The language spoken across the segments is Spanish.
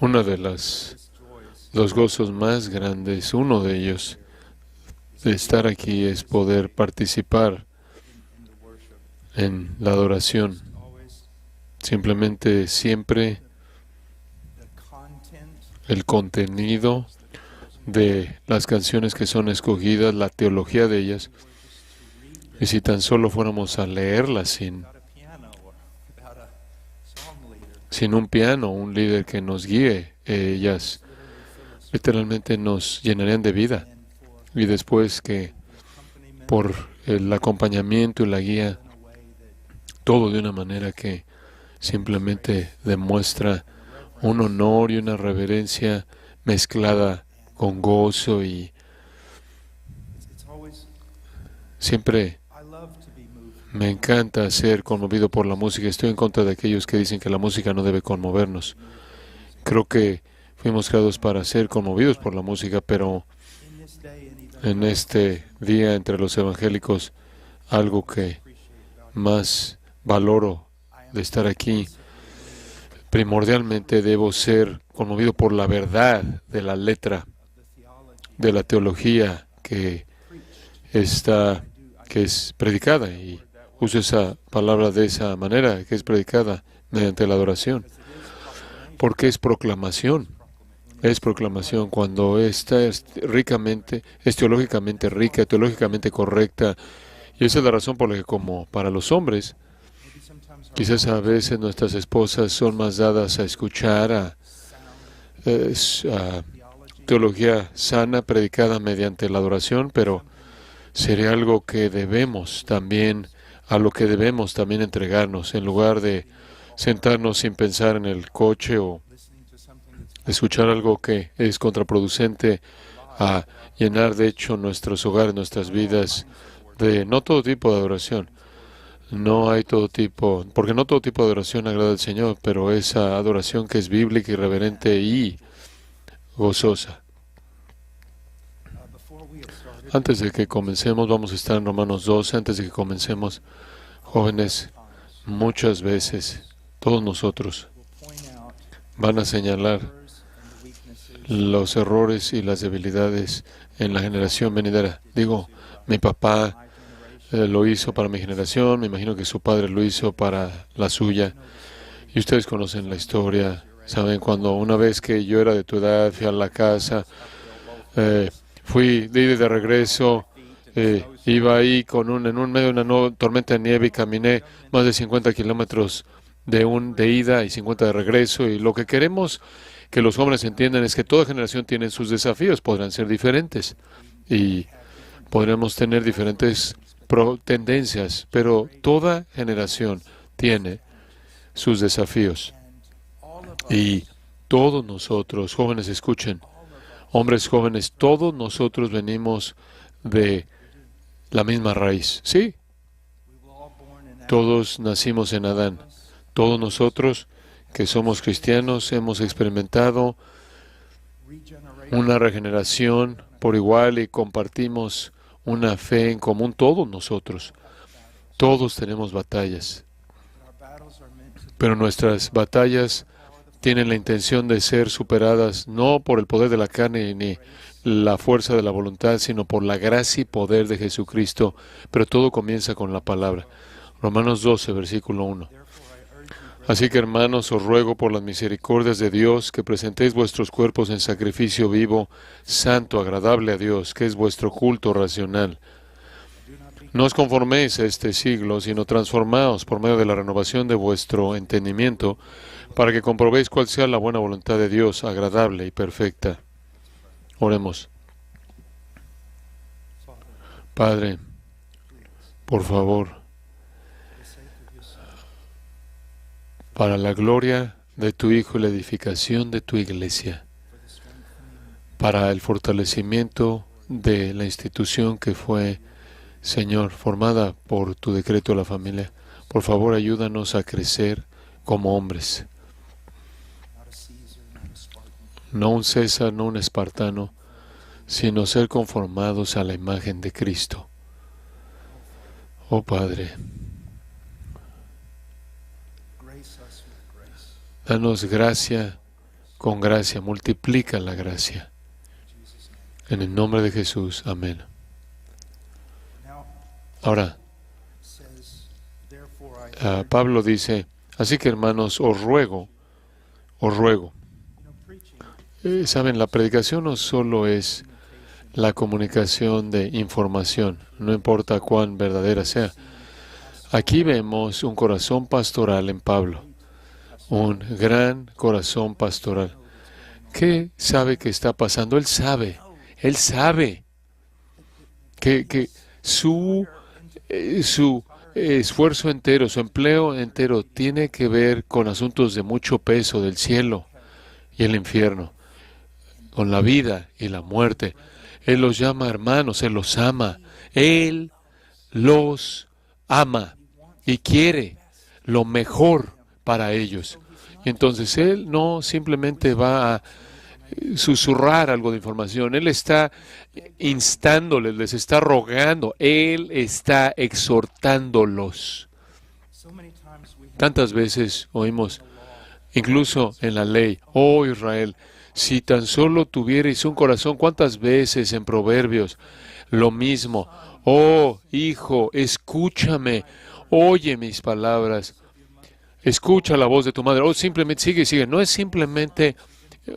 Uno de los gozos más grandes, uno de ellos, de estar aquí es poder participar en la adoración. Simplemente siempre el contenido de las canciones que son escogidas, la teología de ellas, y si tan solo fuéramos a leerlas sin un piano, un líder que nos guíe, ellas literalmente nos llenarían de vida. Y después que por el acompañamiento y la guía, todo de una manera que simplemente demuestra un honor y una reverencia mezclada con gozo, y siempre me encanta ser conmovido por la música. Estoy en contra de aquellos que dicen que la música no debe conmovernos. Creo que fuimos creados para ser conmovidos por la música, pero en este día entre los evangélicos, algo que más valoro de estar aquí, primordialmente debo ser conmovido por la verdad de la letra, de la teología que es predicada, y uso esa palabra de esa manera, que es predicada mediante la adoración, porque es proclamación. Es proclamación cuando esta es teológicamente rica, teológicamente correcta, y esa es la razón por la que, como para los hombres, quizás a veces nuestras esposas son más dadas a escuchar a teología sana predicada mediante la adoración, pero sería algo que debemos también, a lo que debemos también entregarnos, en lugar de sentarnos sin pensar en el coche o escuchar algo que es contraproducente a llenar de hecho nuestros hogares, nuestras vidas, de no todo tipo de adoración. No hay todo tipo, porque no todo tipo de adoración agrada al Señor, pero esa adoración que es bíblica, irreverente y gozosa. Antes de que comencemos, vamos a estar en Romanos 12. Antes de que comencemos, jóvenes, muchas veces, todos nosotros van a señalar los errores y las debilidades en la generación venidera. Digo, mi papá lo hizo para mi generación, me imagino que su padre lo hizo para la suya, y ustedes conocen la historia. Saben, cuando una vez que yo era de tu edad, fui a la casa, fui de ida y de regreso, iba ahí en un medio de una tormenta de nieve, y caminé más de 50 kilómetros de ida y 50 de regreso, y lo que queremos que los jóvenes entiendan es que toda generación tiene sus desafíos, podrán ser diferentes, y podremos tener diferentes tendencias, pero toda generación tiene sus desafíos. Y todos nosotros, jóvenes, escuchen, hombres jóvenes, todos nosotros venimos de la misma raíz. Sí, todos nacimos en Adán. Todos nosotros que somos cristianos hemos experimentado una regeneración por igual y compartimos una fe en común. Todos nosotros, todos tenemos batallas, pero nuestras batallas tienen la intención de ser superadas no por el poder de la carne ni la fuerza de la voluntad, sino por la gracia y poder de Jesucristo. Pero todo comienza con la palabra. Romanos 12, versículo 1. Así que, hermanos, os ruego por las misericordias de Dios que presentéis vuestros cuerpos en sacrificio vivo, santo, agradable a Dios, que es vuestro culto racional. No os conforméis a este siglo, sino transformaos por medio de la renovación de vuestro entendimiento, para que comprobéis cuál sea la buena voluntad de Dios, agradable y perfecta. Oremos. Padre, por favor, para la gloria de tu Hijo y la edificación de tu iglesia, para el fortalecimiento de la institución que fue, Señor, formada por tu decreto de la familia, por favor, ayúdanos a crecer como hombres. No un César, no un espartano, sino ser conformados a la imagen de Cristo. Oh Padre, Danos gracia con gracia, multiplica la gracia. En el nombre de Jesús, amén. Ahora, Pablo dice, así que hermanos, os ruego. Saben, la predicación no solo es la comunicación de información, no importa cuán verdadera sea. Aquí vemos un corazón pastoral en Pablo, un gran corazón pastoral. ¿Qué sabe que está pasando? Él sabe que su esfuerzo entero, su empleo entero tiene que ver con asuntos de mucho peso del cielo y el infierno, con la vida y la muerte. Él los llama hermanos, Él los ama. Él los ama y quiere lo mejor para ellos. Y entonces Él no simplemente va a susurrar algo de información. Él está instándoles, les está rogando. Él está exhortándolos. Tantas veces oímos, incluso en la ley, oh Israel, si tan solo tuvierais un corazón, ¿cuántas veces en Proverbios? Lo mismo, oh hijo, escúchame, oye mis palabras, escucha la voz de tu madre, o simplemente sigue. No es simplemente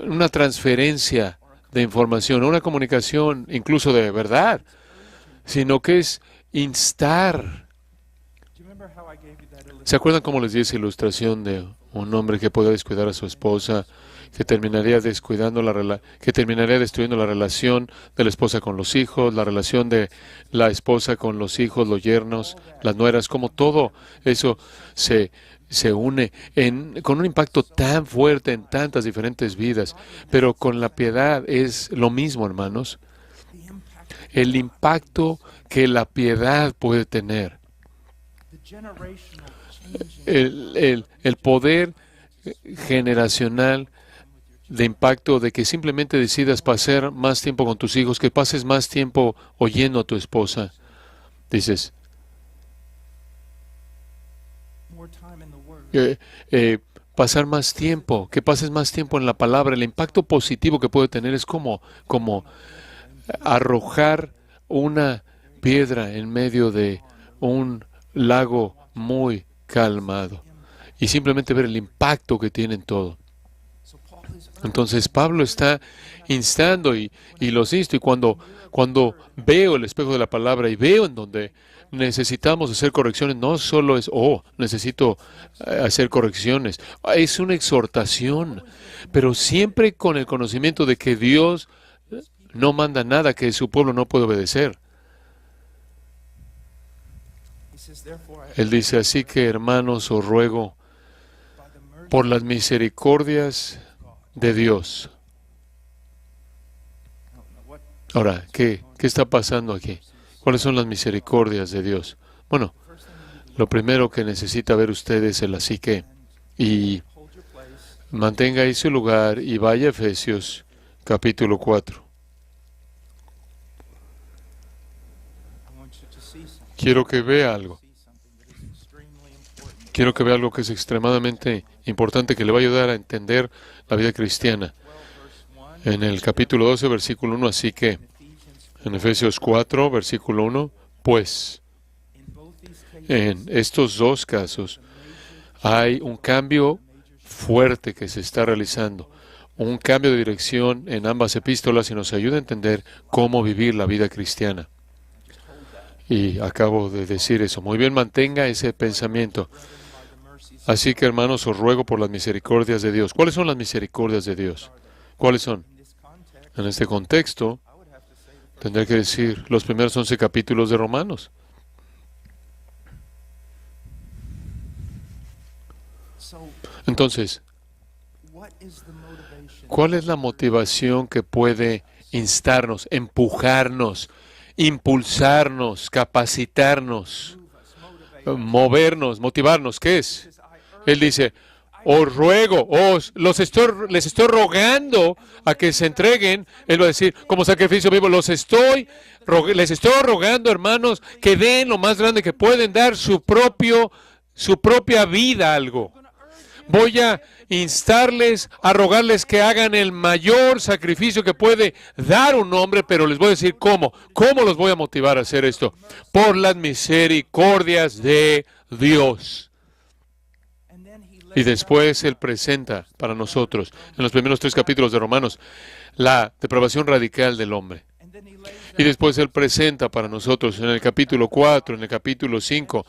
una transferencia de información, una comunicación incluso de verdad, sino que es instar. ¿Se acuerdan cómo les di esa ilustración de un hombre que puede descuidar a su esposa, que terminaría destruyendo la relación de la esposa con los hijos, la relación de la esposa con los hijos, los yernos, las nueras, como todo eso se une con un impacto tan fuerte en tantas diferentes vidas? Pero con la piedad es lo mismo, hermanos. El impacto que la piedad puede tener. El poder generacional de impacto de que simplemente decidas pasar más tiempo con tus hijos, que pases más tiempo oyendo a tu esposa. Dices, pasar más tiempo, que pases más tiempo en la palabra. El impacto positivo que puede tener es como arrojar una piedra en medio de un lago muy calmado y simplemente ver el impacto que tiene en todo. Entonces Pablo está instando y los insto, y cuando veo el espejo de la palabra y veo en donde necesitamos hacer correcciones, no solo es, necesito hacer correcciones, es una exhortación, pero siempre con el conocimiento de que Dios no manda nada que su pueblo no puede obedecer. Él dice, así que hermanos, os ruego por las misericordias de Dios. Ahora, ¿qué está pasando aquí? ¿Cuáles son las misericordias de Dios? Bueno, lo primero que necesita ver usted es el así que. Y mantenga ahí su lugar y vaya a Efesios capítulo 4. Quiero que vea algo. Quiero que vea algo que es extremadamente importante, que le va a ayudar a entender la vida cristiana. En el capítulo 12, versículo 1, así que, en Efesios 4, versículo 1, pues, en estos dos casos hay un cambio fuerte que se está realizando, un cambio de dirección en ambas epístolas y nos ayuda a entender cómo vivir la vida cristiana. Y acabo de decir eso. Muy bien, mantenga ese pensamiento. Así que, hermanos, os ruego por las misericordias de Dios. ¿Cuáles son las misericordias de Dios? ¿Cuáles son? En este contexto, tendré que decir los primeros 11 capítulos de Romanos. Entonces, ¿cuál es la motivación que puede instarnos, empujarnos, impulsarnos, capacitarnos, movernos, motivarnos? ¿Qué es? Él dice, os ruego, les estoy rogando a que se entreguen. Él va a decir, como sacrificio vivo, les estoy rogando, hermanos, que den lo más grande que pueden dar, su propia vida a algo. Voy a instarles, a rogarles que hagan el mayor sacrificio que puede dar un hombre, pero les voy a decir cómo. ¿Cómo los voy a motivar a hacer esto? Por las misericordias de Dios. Y después Él presenta para nosotros, en los primeros 3 capítulos de Romanos, la depravación radical del hombre. Y después Él presenta para nosotros en el capítulo 4, en el capítulo 5,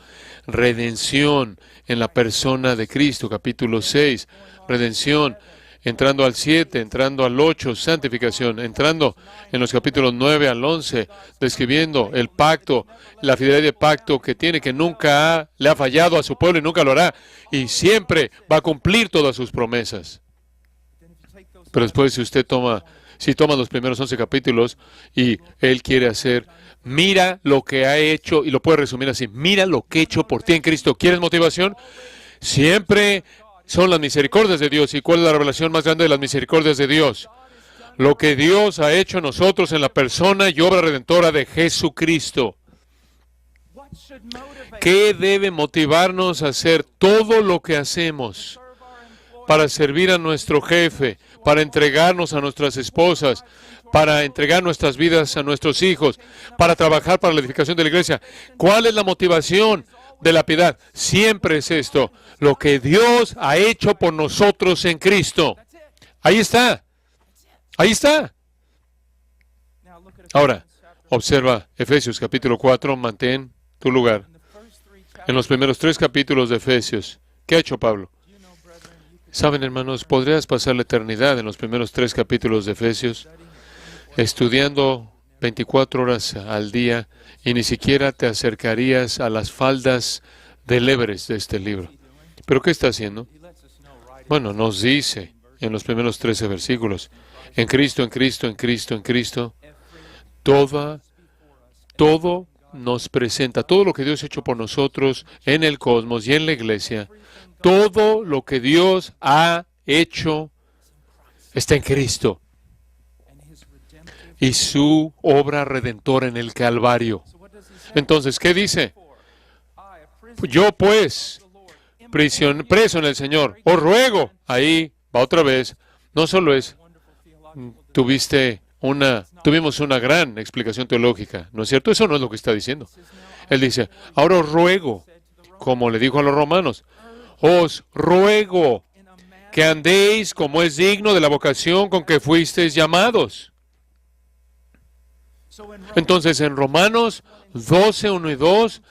redención en la persona de Cristo, capítulo 6, redención, entrando al 7, entrando al 8, santificación, entrando en los capítulos 9 al 11, describiendo el pacto, la fidelidad de pacto que tiene, que nunca le ha fallado a su pueblo y nunca lo hará, y siempre va a cumplir todas sus promesas. Pero después, si toma los primeros 11 capítulos y Él quiere hacer, mira lo que ha hecho, y lo puede resumir así, mira lo que he hecho por ti en Cristo. ¿Quieres motivación? Siempre son las misericordias de Dios. ¿Y cuál es la revelación más grande de las misericordias de Dios? Lo que Dios ha hecho en nosotros en la persona y obra redentora de Jesucristo. ¿Qué debe motivarnos a hacer todo lo que hacemos para servir a nuestro jefe, para entregarnos a nuestras esposas, para entregar nuestras vidas a nuestros hijos, para trabajar para la edificación de la iglesia? ¿Cuál es la motivación de la piedad? Siempre es esto, lo que Dios ha hecho por nosotros en Cristo. Ahí está. Ahí está. Ahora, observa Efesios capítulo 4, mantén tu lugar. En los primeros 3 capítulos de Efesios, ¿qué ha hecho Pablo? Saben, hermanos, podrías pasar la eternidad en los primeros 3 capítulos de Efesios, estudiando 24 horas al día, y ni siquiera te acercarías a las faldas del Everest de este libro. ¿Pero qué está haciendo? Bueno, nos dice en los primeros 13 versículos, en Cristo, en Cristo, en Cristo, en Cristo, todo nos presenta, todo lo que Dios ha hecho por nosotros en el cosmos y en la iglesia, todo lo que Dios ha hecho está en Cristo y su obra redentora en el Calvario. Entonces, ¿qué dice? Yo pues, preso en el Señor, os ruego, ahí va otra vez, no solo es, tuvimos una gran explicación teológica, ¿no es cierto? Eso no es lo que está diciendo. Él dice, ahora os ruego, como le dijo a los romanos, os ruego que andéis como es digno de la vocación con que fuisteis llamados. Entonces, en Romanos 12, 1 y 2,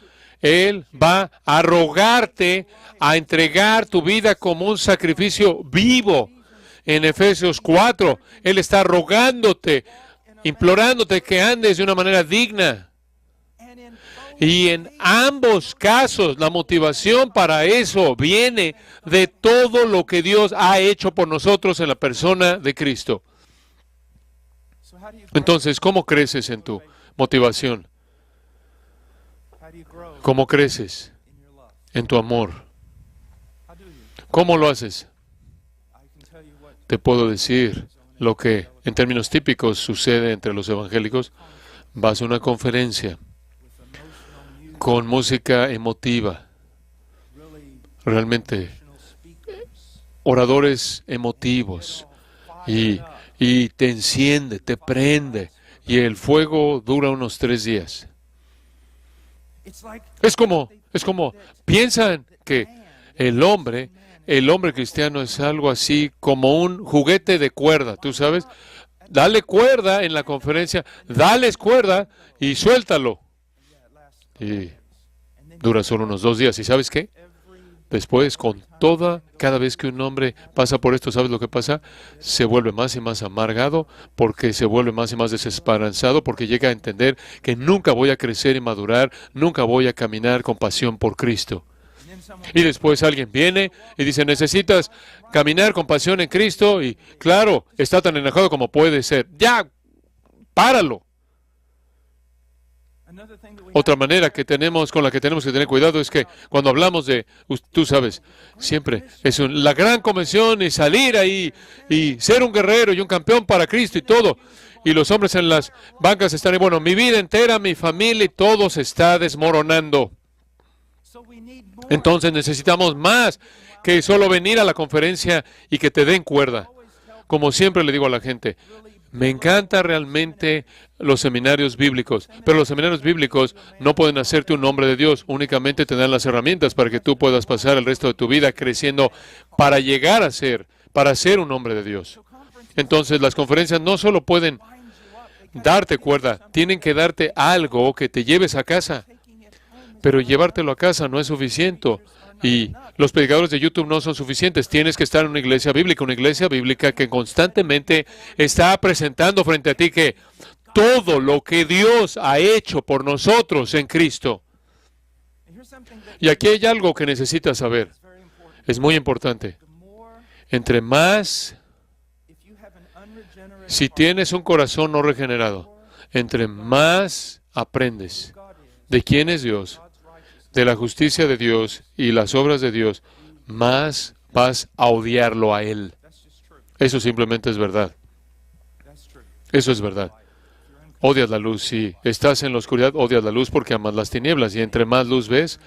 Él va a rogarte a entregar tu vida como un sacrificio vivo. En Efesios 4, Él está rogándote, implorándote que andes de una manera digna. Y en ambos casos, la motivación para eso viene de todo lo que Dios ha hecho por nosotros en la persona de Cristo. Entonces, ¿cómo creces en tu motivación? ¿Cómo creces en tu amor? ¿Cómo lo haces? Te puedo decir lo que en términos típicos sucede entre los evangélicos. Vas a una conferencia con música emotiva, realmente oradores emotivos, y te enciende, te prende, y el fuego dura unos 3 días. Es como, piensan que el hombre cristiano es algo así como un juguete de cuerda, ¿tú sabes? Dale cuerda en la conferencia, dales cuerda y suéltalo. Y dura solo unos 2 días. ¿Y sabes qué? Después, cada vez que un hombre pasa por esto, ¿sabes lo que pasa? Se vuelve más y más amargado, porque se vuelve más y más desesperanzado, porque llega a entender que nunca voy a crecer y madurar, nunca voy a caminar con pasión por Cristo. Y después alguien viene y dice, necesitas caminar con pasión en Cristo, y claro, está tan enojado como puede ser. ¡Ya! ¡Páralo! Otra manera con la que tenemos que tener cuidado es que cuando hablamos de, tú sabes, siempre es la gran convención y salir ahí y ser un guerrero y un campeón para Cristo y todo. Y los hombres en las bancas están, bueno, mi vida entera, mi familia y todo se está desmoronando. Entonces necesitamos más que solo venir a la conferencia y que te den cuerda. Como siempre le digo a la gente, me encanta realmente los seminarios bíblicos, pero los seminarios bíblicos no pueden hacerte un hombre de Dios, únicamente te dan las herramientas para que tú puedas pasar el resto de tu vida creciendo para llegar a ser, para ser un hombre de Dios. Entonces, las conferencias no solo pueden darte cuerda, tienen que darte algo que te lleves a casa, pero llevártelo a casa no es suficiente. Y los predicadores de YouTube no son suficientes. Tienes que estar en una iglesia bíblica que constantemente está presentando frente a ti que todo lo que Dios ha hecho por nosotros en Cristo. Y aquí hay algo que necesitas saber. Es muy importante. Entre más, si tienes un corazón no regenerado, entre más aprendes de quién es Dios, de la justicia de Dios y las obras de Dios, más vas a odiarlo a Él. Eso simplemente es verdad. Eso es verdad. Odias la luz. Si estás en la oscuridad, odias la luz porque amas las tinieblas. Y entre más luz ves,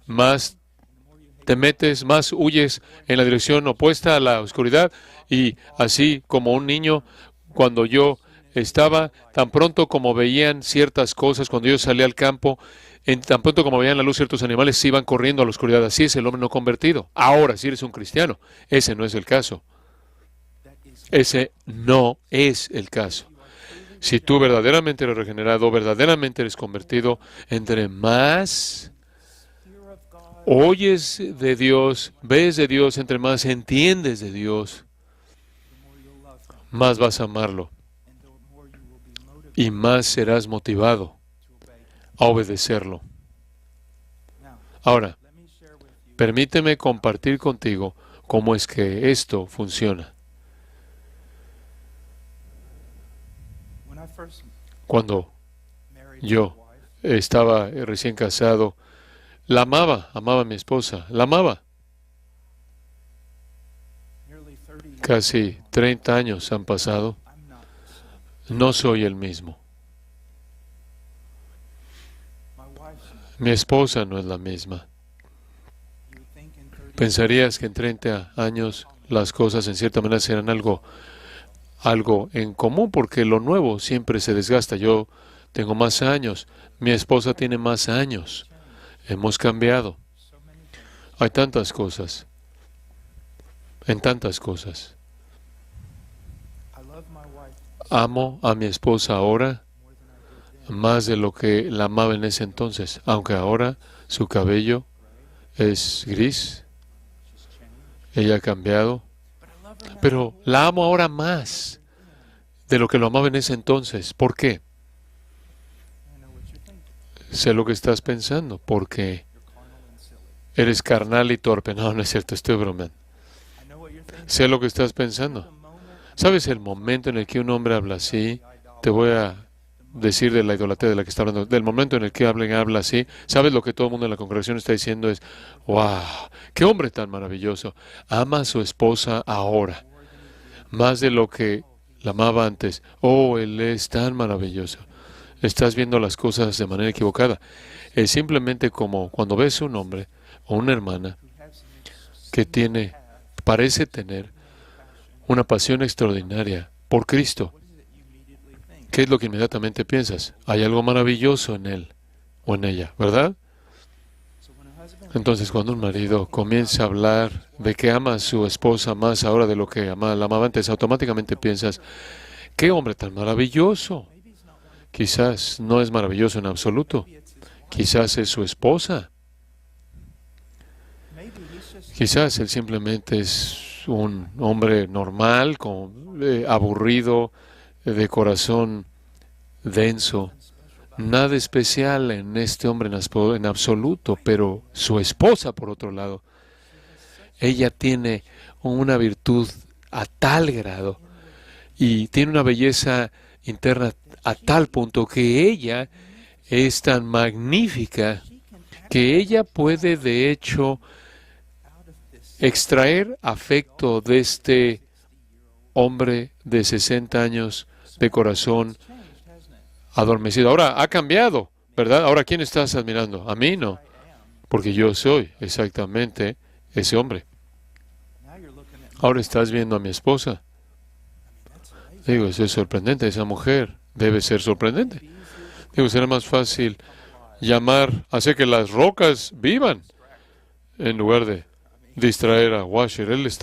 más te metes, más huyes en la dirección opuesta a la oscuridad. Y así como un niño, cuando yo estaba, tan pronto como veían ciertas cosas, cuando yo salía al campo, tan pronto como veían la luz, ciertos animales se iban corriendo a la oscuridad. Así es el hombre no convertido. Ahora, si eres un cristiano, ese no es el caso. Ese no es el caso. Si tú verdaderamente eres regenerado, verdaderamente eres convertido, entre más oyes de Dios, ves de Dios, entre más entiendes de Dios, más vas a amarlo y más serás motivado a obedecerlo. Ahora, permíteme compartir contigo cómo es que esto funciona. Cuando yo estaba recién casado, la amaba a mi esposa, la amaba. Casi 30 años han pasado. No soy el mismo. Mi esposa no es la misma. Pensarías que en 30 años las cosas en cierta manera serán algo en común, porque lo nuevo siempre se desgasta. Yo tengo más años, mi esposa tiene más años. Hemos cambiado. Hay tantas cosas. En tantas cosas. Amo a mi esposa ahora más de lo que la amaba en ese entonces, aunque ahora su cabello es gris, ella ha cambiado, pero la amo ahora más de lo que lo amaba en ese entonces. ¿Por qué? Sé lo que estás pensando, porque eres carnal y torpe. No, no es cierto, estoy bromeando. Sé lo que estás pensando. ¿Sabes el momento en el que un hombre habla así? Te voy a decir de la idolatría de la que está hablando. Del momento en el que alguien habla así, ¿sabes lo que todo el mundo en la congregación está diciendo? Es, ¡wow! ¡Qué hombre tan maravilloso! Ama a su esposa ahora, más de lo que la amaba antes. ¡Oh, él es tan maravilloso! Estás viendo las cosas de manera equivocada. Es simplemente como cuando ves un hombre o una hermana que parece tener una pasión extraordinaria por Cristo. ¿Qué es lo que inmediatamente piensas? Hay algo maravilloso en él o en ella, ¿verdad? Entonces, cuando un marido comienza a hablar de que ama a su esposa más ahora de lo que la amaba antes, automáticamente piensas, ¡qué hombre tan maravilloso! Quizás no es maravilloso en absoluto. Quizás es su esposa. Quizás él simplemente es un hombre normal, aburrido, de corazón denso. Nada especial en este hombre en absoluto, pero su esposa, por otro lado, ella tiene una virtud a tal grado y tiene una belleza interna a tal punto que ella es tan magnífica que ella puede, de hecho, extraer afecto de este hombre de 60 años de corazón adormecido. Ahora ha cambiado, ¿verdad? Ahora, ¿quién estás admirando? A mí no, porque yo soy exactamente ese hombre. Ahora estás viendo a mi esposa. Digo, eso es sorprendente. Esa mujer debe ser sorprendente. Digo, será más fácil hacer que las rocas vivan en lugar de distraer a Washer. Él es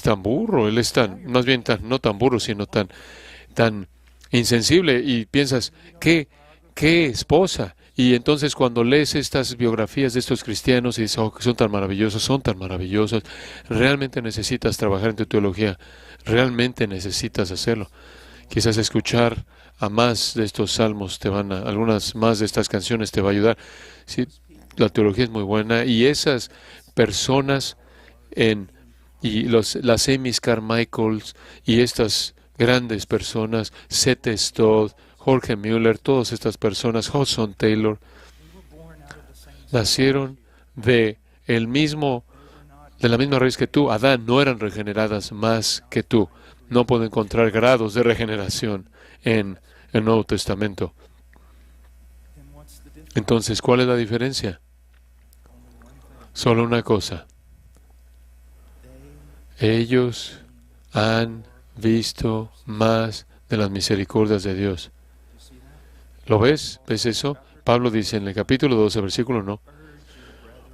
tan burro, él es más bien no tan burro, sino tan insensible. Y piensas, ¿qué esposa? Y entonces cuando lees estas biografías de estos cristianos y dices, oh, que son tan maravillosos, realmente necesitas trabajar en tu teología, realmente necesitas hacerlo. Quizás escuchar a más de estos salmos algunas más de estas canciones te va a ayudar. Sí, la teología es muy buena y esas personas las Amy Carmichaels y estas grandes personas, Seth Stodd, Jorge Mueller, todas estas personas, Hudson Taylor, nacieron de la misma raíz que tú. Adán, no eran regeneradas más que tú. No puedo encontrar grados de regeneración en el Nuevo Testamento. Entonces, ¿cuál es la diferencia? Solo una cosa. Ellos han visto más de las misericordias de Dios. ¿Lo ves? ¿Ves eso? Pablo dice en el capítulo 12, versículo 1,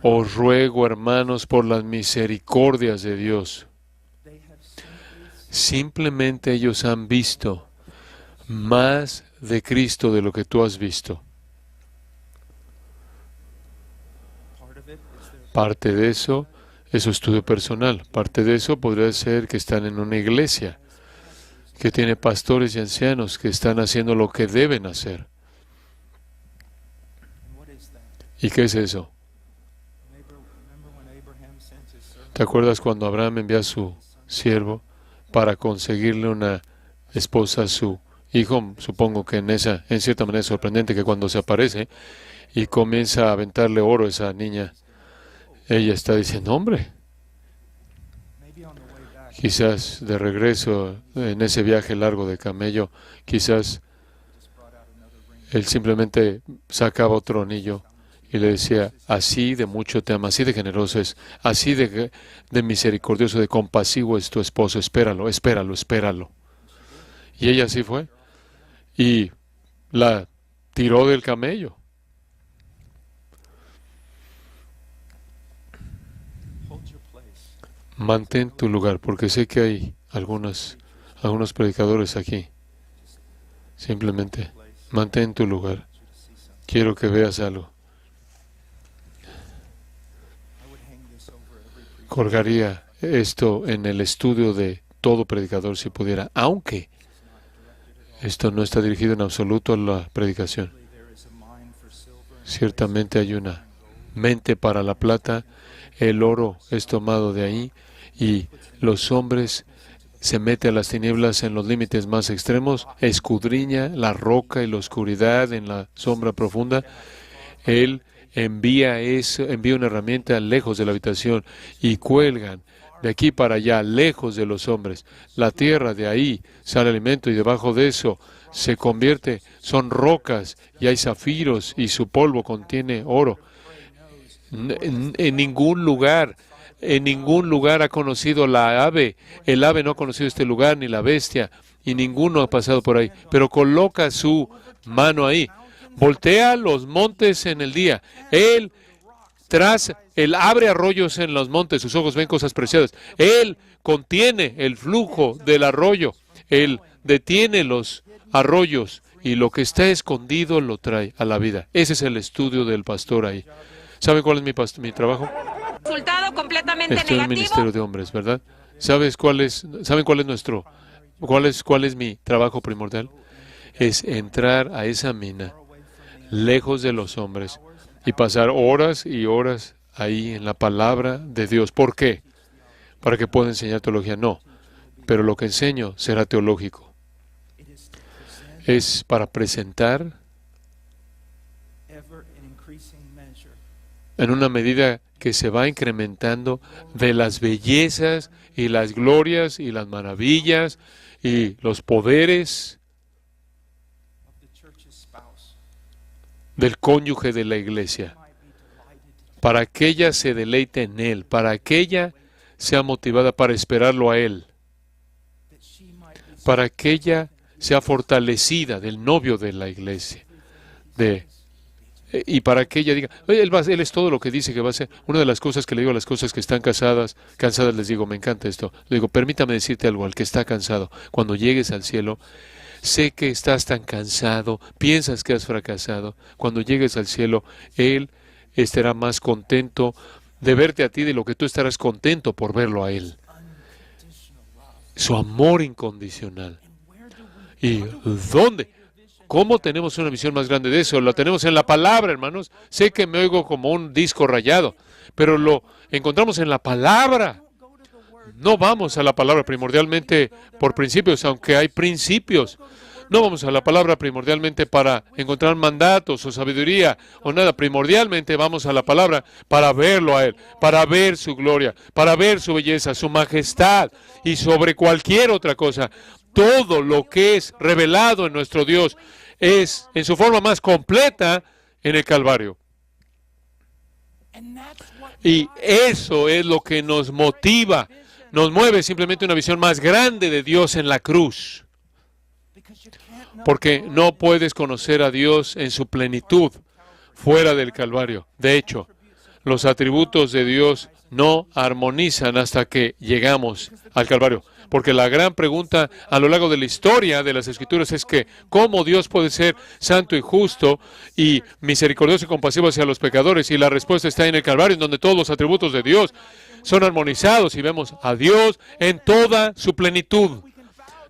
os ruego, hermanos, por las misericordias de Dios. Simplemente ellos han visto más de Cristo de lo que tú has visto. Parte de eso es su estudio personal. Parte de eso podría ser que están en una iglesia que tiene pastores y ancianos que están haciendo lo que deben hacer. ¿Y qué es eso? ¿Te acuerdas cuando Abraham envió a su siervo para conseguirle una esposa a su hijo? Supongo que en cierta manera es sorprendente que cuando se aparece y comienza a aventarle oro a esa niña, ella está diciendo, hombre, quizás de regreso en ese viaje largo de camello, quizás él simplemente sacaba otro anillo y le decía, así de mucho te ama, así de generoso es, así de misericordioso, de compasivo es tu esposo, espéralo. Y ella así fue y la tiró del camello. Mantén tu lugar, porque sé que hay algunos predicadores aquí. Simplemente mantén tu lugar. Quiero que veas algo. Colgaría esto en el estudio de todo predicador si pudiera, aunque esto no está dirigido en absoluto a la predicación. Ciertamente hay una mente para la plata, el oro es tomado de ahí y los hombres se meten a las tinieblas en los límites más extremos, escudriña la roca y la oscuridad en la sombra profunda. Él envía una herramienta lejos de la habitación y cuelgan de aquí para allá, lejos de los hombres. La tierra, de ahí sale alimento y debajo de eso son rocas y hay zafiros y su polvo contiene oro. En ningún lugar ha conocido la ave. El ave no ha conocido este lugar, ni la bestia, y ninguno ha pasado por ahí. Pero coloca su mano ahí. Voltea los montes en el día. Él abre arroyos en los montes, sus ojos ven cosas preciadas. Él contiene el flujo del arroyo. Él detiene los arroyos y lo que está escondido lo trae a la vida. Ese es el estudio del pastor ahí. ¿Saben cuál es mi trabajo? Resultado completamente Estoy en el ministerio de hombres, ¿verdad? ¿Saben cuál es mi trabajo primordial? Es entrar a esa mina, lejos de los hombres, y pasar horas y horas ahí en la palabra de Dios. ¿Por qué? ¿Para que pueda enseñar teología? No, pero lo que enseño será teológico. Es para presentar en una medida que se va incrementando de las bellezas y las glorias y las maravillas y los poderes del cónyuge de la iglesia, para que ella se deleite en él, para que ella sea motivada para esperarlo a Él, para que ella sea fortalecida del novio de la iglesia, y para que ella diga, oye, él es todo lo que dice que va a ser. Una de las cosas que le digo a las cosas que están cansadas, les digo, me encanta esto. Le digo, permítame decirte algo, al que está cansado, cuando llegues al cielo, sé que estás tan cansado, piensas que has fracasado. Cuando llegues al cielo, Él estará más contento de verte a ti de lo que tú estarás contento por verlo a Él. Su amor incondicional. ¿Y dónde? ¿Cómo tenemos una visión más grande de eso? Lo tenemos en la palabra, hermanos. Sé que me oigo como un disco rayado, pero lo encontramos en la palabra. No vamos a la palabra primordialmente por principios, aunque hay principios. No vamos a la palabra primordialmente para encontrar mandatos o sabiduría o nada. Primordialmente vamos a la palabra para verlo a Él, para ver su gloria, para ver su belleza, su majestad y sobre cualquier otra cosa. Todo lo que es revelado en nuestro Dios es en su forma más completa en el Calvario. Y eso es lo que nos motiva, nos mueve simplemente una visión más grande de Dios en la cruz. Porque no puedes conocer a Dios en su plenitud fuera del Calvario. De hecho, los atributos de Dios no armonizan hasta que llegamos al Calvario. Porque la gran pregunta a lo largo de la historia de las Escrituras es que ¿cómo Dios puede ser santo y justo y misericordioso y compasivo hacia los pecadores? Y la respuesta está en el Calvario, en donde todos los atributos de Dios son armonizados y vemos a Dios en toda su plenitud.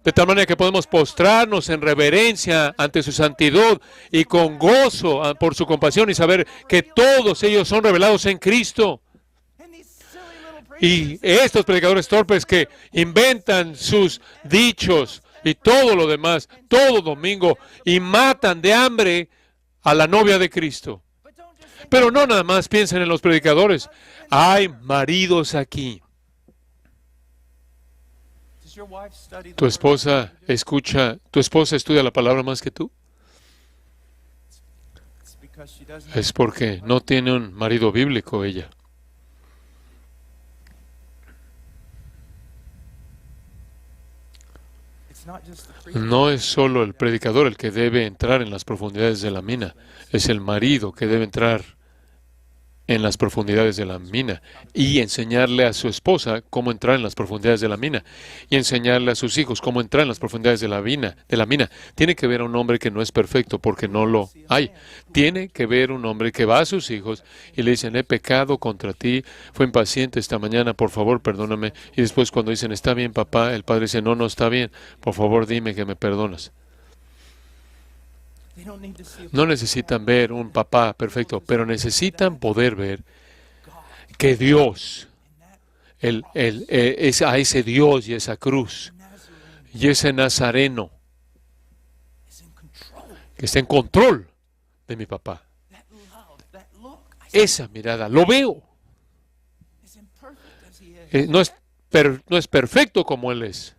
De tal manera que podemos postrarnos en reverencia ante su santidad y con gozo por su compasión y saber que todos ellos son revelados en Cristo. Y estos predicadores torpes que inventan sus dichos y todo lo demás, todo domingo, y matan de hambre a la novia de Cristo. Pero no nada más piensen en los predicadores. Hay maridos aquí. ¿Tu esposa estudia la palabra más que tú? Es porque no tiene un marido bíblico ella. No es solo el predicador el que debe entrar en las profundidades de la mina, es el marido que debe entrar en las profundidades de la mina y enseñarle a su esposa cómo entrar en las profundidades de la mina y enseñarle a sus hijos cómo entrar en las profundidades de la mina. Tiene que ver a un hombre que no es perfecto porque no lo hay. Tiene que ver un hombre que va a sus hijos y le dicen, he pecado contra ti, fue impaciente esta mañana, por favor, perdóname. Y después cuando dicen, está bien, papá, el padre dice, no está bien, por favor, dime que me perdonas. No necesitan ver un papá perfecto, pero necesitan poder ver que Dios, es a ese Dios y esa cruz, y ese Nazareno, que está en control de mi papá. Esa mirada, lo veo. No es perfecto como Él es.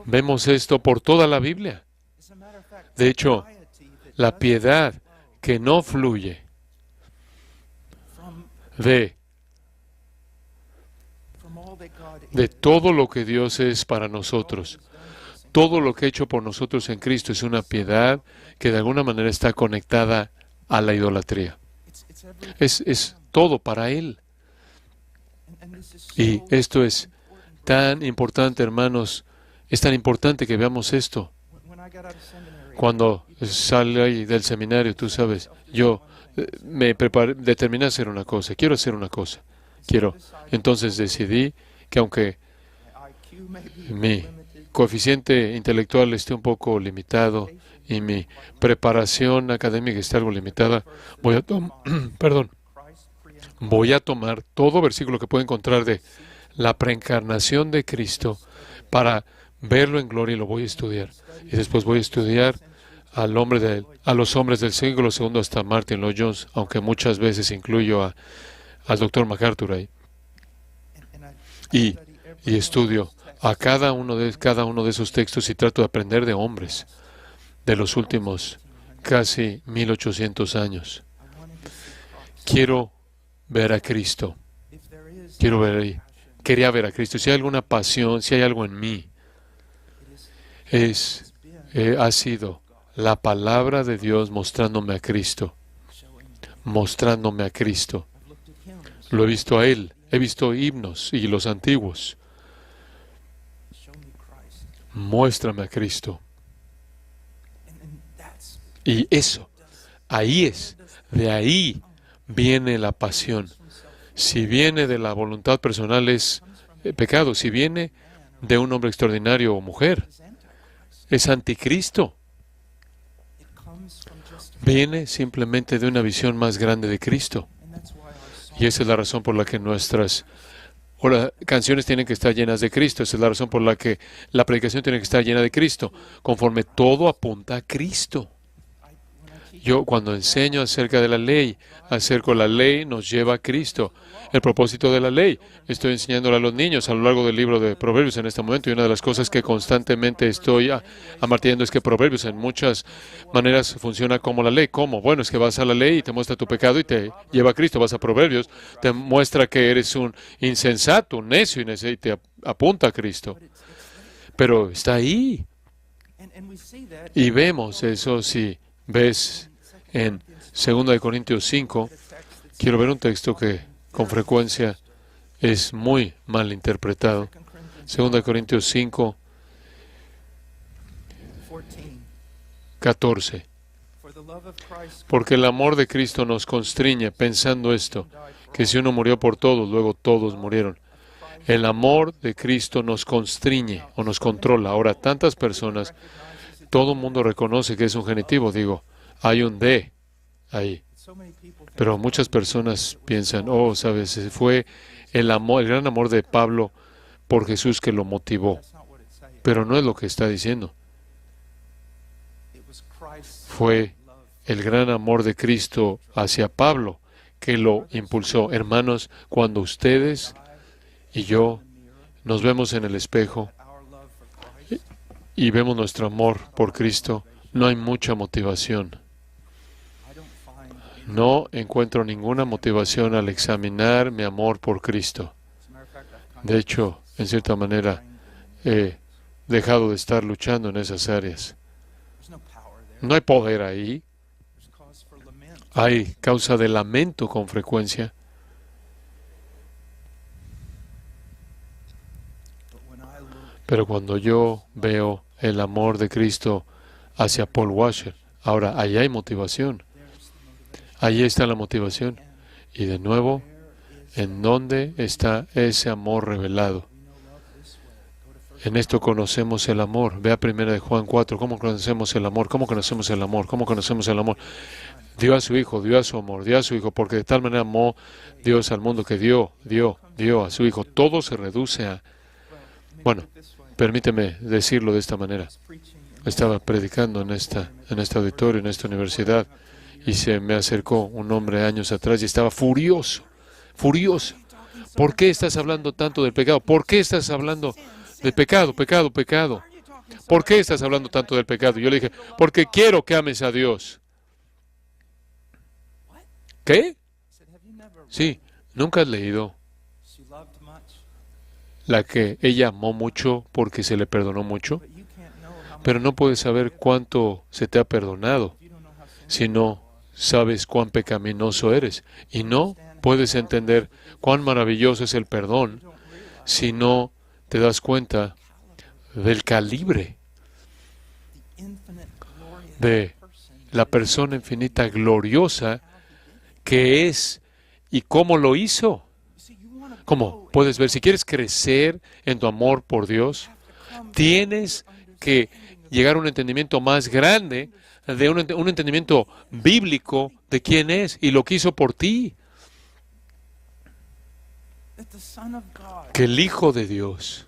Vemos esto por toda la Biblia. De hecho, la piedad que no fluye de todo lo que Dios es para nosotros, todo lo que ha hecho por nosotros en Cristo es una piedad que de alguna manera está conectada a la idolatría. Es todo para Él. Y esto es tan importante, hermanos, es tan importante que veamos esto. Cuando salí del seminario, tú sabes, yo me preparé, determiné hacer una cosa, quiero hacer una cosa. Entonces decidí que aunque mi coeficiente intelectual esté un poco limitado y mi preparación académica esté algo limitada, voy a tomar todo versículo que puedo encontrar de la preencarnación de Cristo para verlo en gloria y lo voy a estudiar. Y después voy a estudiar a los hombres del siglo II hasta Martin Lloyd Jones, aunque muchas veces incluyo al Dr. MacArthur ahí. Y estudio a cada uno de esos textos y trato de aprender de hombres de los últimos casi 1800 años. Quiero ver a Cristo. Quiero ver ahí. Quería ver a Cristo. Si hay alguna pasión, si hay algo en mí, ha sido la palabra de Dios mostrándome a Cristo. Mostrándome a Cristo. Lo he visto a Él. He visto himnos y los antiguos. Muéstrame a Cristo. Y eso, ahí es. De ahí viene la pasión. Si viene de la voluntad personal es pecado. Si viene de un hombre extraordinario o mujer, es anticristo. Viene simplemente de una visión más grande de Cristo. Y esa es la razón por la que nuestras canciones tienen que estar llenas de Cristo. Esa es la razón por la que la predicación tiene que estar llena de Cristo. Conforme todo apunta a Cristo. Yo cuando enseño acerca de la ley, acerco la ley nos lleva a Cristo. El propósito de la ley. Estoy enseñándole a los niños a lo largo del libro de Proverbios en este momento y una de las cosas que constantemente estoy amartillando es que Proverbios en muchas maneras funciona como la ley. ¿Cómo? Bueno, es que vas a la ley y te muestra tu pecado y te lleva a Cristo. Vas a Proverbios, te muestra que eres un insensato, un necio y te apunta a Cristo. Pero está ahí. Y vemos eso si ves en 2 Corintios 5, quiero ver un texto que con frecuencia es muy mal interpretado. 2 Corintios 5, 14. Porque el amor de Cristo nos constriñe, pensando esto, que si uno murió por todos, luego todos murieron. El amor de Cristo nos constriñe o nos controla. Ahora, tantas personas, todo el mundo reconoce que es un genitivo, digo, hay un de ahí. Pero muchas personas piensan, oh, sabes, fue el amor, el gran amor de Pablo por Jesús que lo motivó. Pero no es lo que está diciendo. Fue el gran amor de Cristo hacia Pablo que lo impulsó. Hermanos, cuando ustedes y yo nos vemos en el espejo y vemos nuestro amor por Cristo, no hay mucha motivación. No encuentro ninguna motivación al examinar mi amor por Cristo. De hecho, en cierta manera, he dejado de estar luchando en esas áreas. No hay poder ahí. Hay causa de lamento con frecuencia. Pero cuando yo veo el amor de Cristo hacia Paul Washer, ahora, ahí hay motivación. Ahí está la motivación. Y de nuevo, ¿en dónde está ese amor revelado? En esto conocemos el amor. Ve a 1 Juan 4. ¿Cómo conocemos el amor? ¿Cómo conocemos el amor? ¿Cómo conocemos el amor? Dio a su Hijo, dio a su amor, dio a su Hijo, porque de tal manera amó Dios al mundo que dio a su Hijo. Todo se reduce a... Bueno, permíteme decirlo de esta manera. Estaba predicando en este auditorio, en esta universidad, y se me acercó un hombre años atrás y estaba furioso. ¿Por qué estás hablando tanto del pecado? ¿Por qué estás hablando del pecado? ¿Por qué estás hablando tanto del pecado? Yo le dije, porque quiero que ames a Dios. ¿Qué? Sí, ¿nunca has leído la que ella amó mucho porque se le perdonó mucho? Pero no puedes saber cuánto se te ha perdonado si no sabes cuán pecaminoso eres. Y no puedes entender cuán maravilloso es el perdón si no te das cuenta del calibre de la persona infinita gloriosa que es y cómo lo hizo. ¿Cómo? Puedes ver, si quieres crecer en tu amor por Dios, tienes que llegar a un entendimiento más grande, de un entendimiento bíblico de quién es y lo que hizo por ti. Que el Hijo de Dios,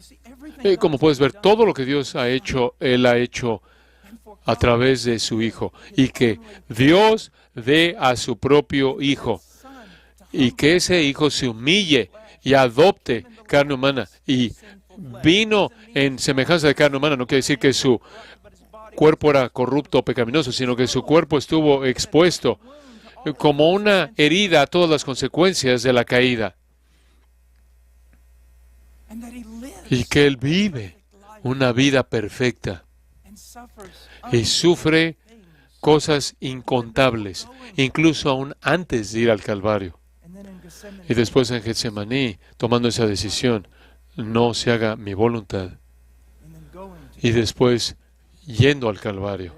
como puedes ver, todo lo que Dios ha hecho, Él ha hecho a través de su Hijo. Y que Dios dé a su propio Hijo. Y que ese Hijo se humille y adopte carne humana. Y vino en semejanza de carne humana. No quiere decir que su cuerpo era corrupto o pecaminoso, sino que su cuerpo estuvo expuesto como una herida a todas las consecuencias de la caída. y que Él vive una vida perfecta y sufre cosas incontables, incluso aún antes de ir al Calvario. Y después en Getsemaní, tomando esa decisión, no se haga mi voluntad. Y después yendo al Calvario,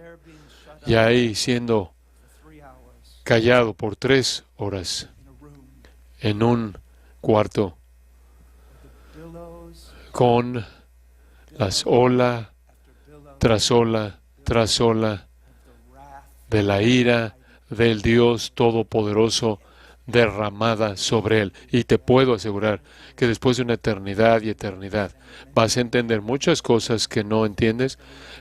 y ahí siendo callado por 3 horas en un cuarto con las ola tras ola tras ola de la ira del Dios Todopoderoso derramada sobre Él. Y te puedo asegurar que después de una eternidad y eternidad vas a entender muchas cosas que no entiendes,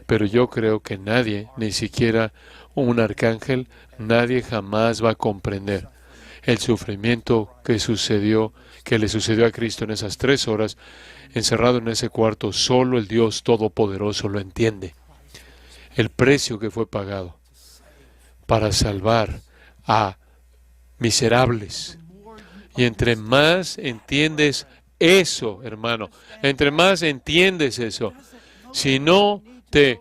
pero yo creo que nadie, ni siquiera un arcángel, nadie jamás va a comprender el sufrimiento que le sucedió a Cristo en esas 3 horas, encerrado en ese cuarto. Solo el Dios Todopoderoso lo entiende. El precio que fue pagado para salvar a miserables. Y entre más entiendes eso, hermano, entre más entiendes eso, si no te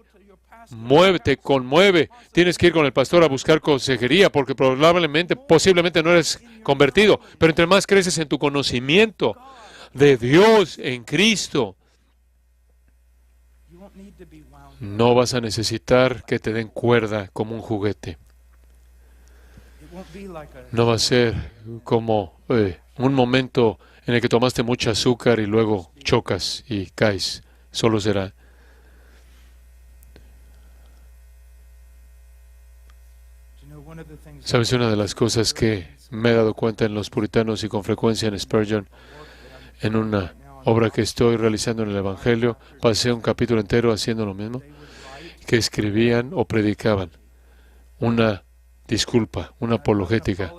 conmueve, tienes que ir con el pastor a buscar consejería, porque posiblemente no eres convertido, pero entre más creces en tu conocimiento de Dios en Cristo, no vas a necesitar que te den cuerda como un juguete. No va a ser como un momento en el que tomaste mucho azúcar y luego chocas y caes. Solo será. ¿Sabes? Una de las cosas que me he dado cuenta en los puritanos y con frecuencia en Spurgeon, en una obra que estoy realizando en el Evangelio, pasé un capítulo entero haciendo lo mismo, que escribían o predicaban una disculpa, una apologética,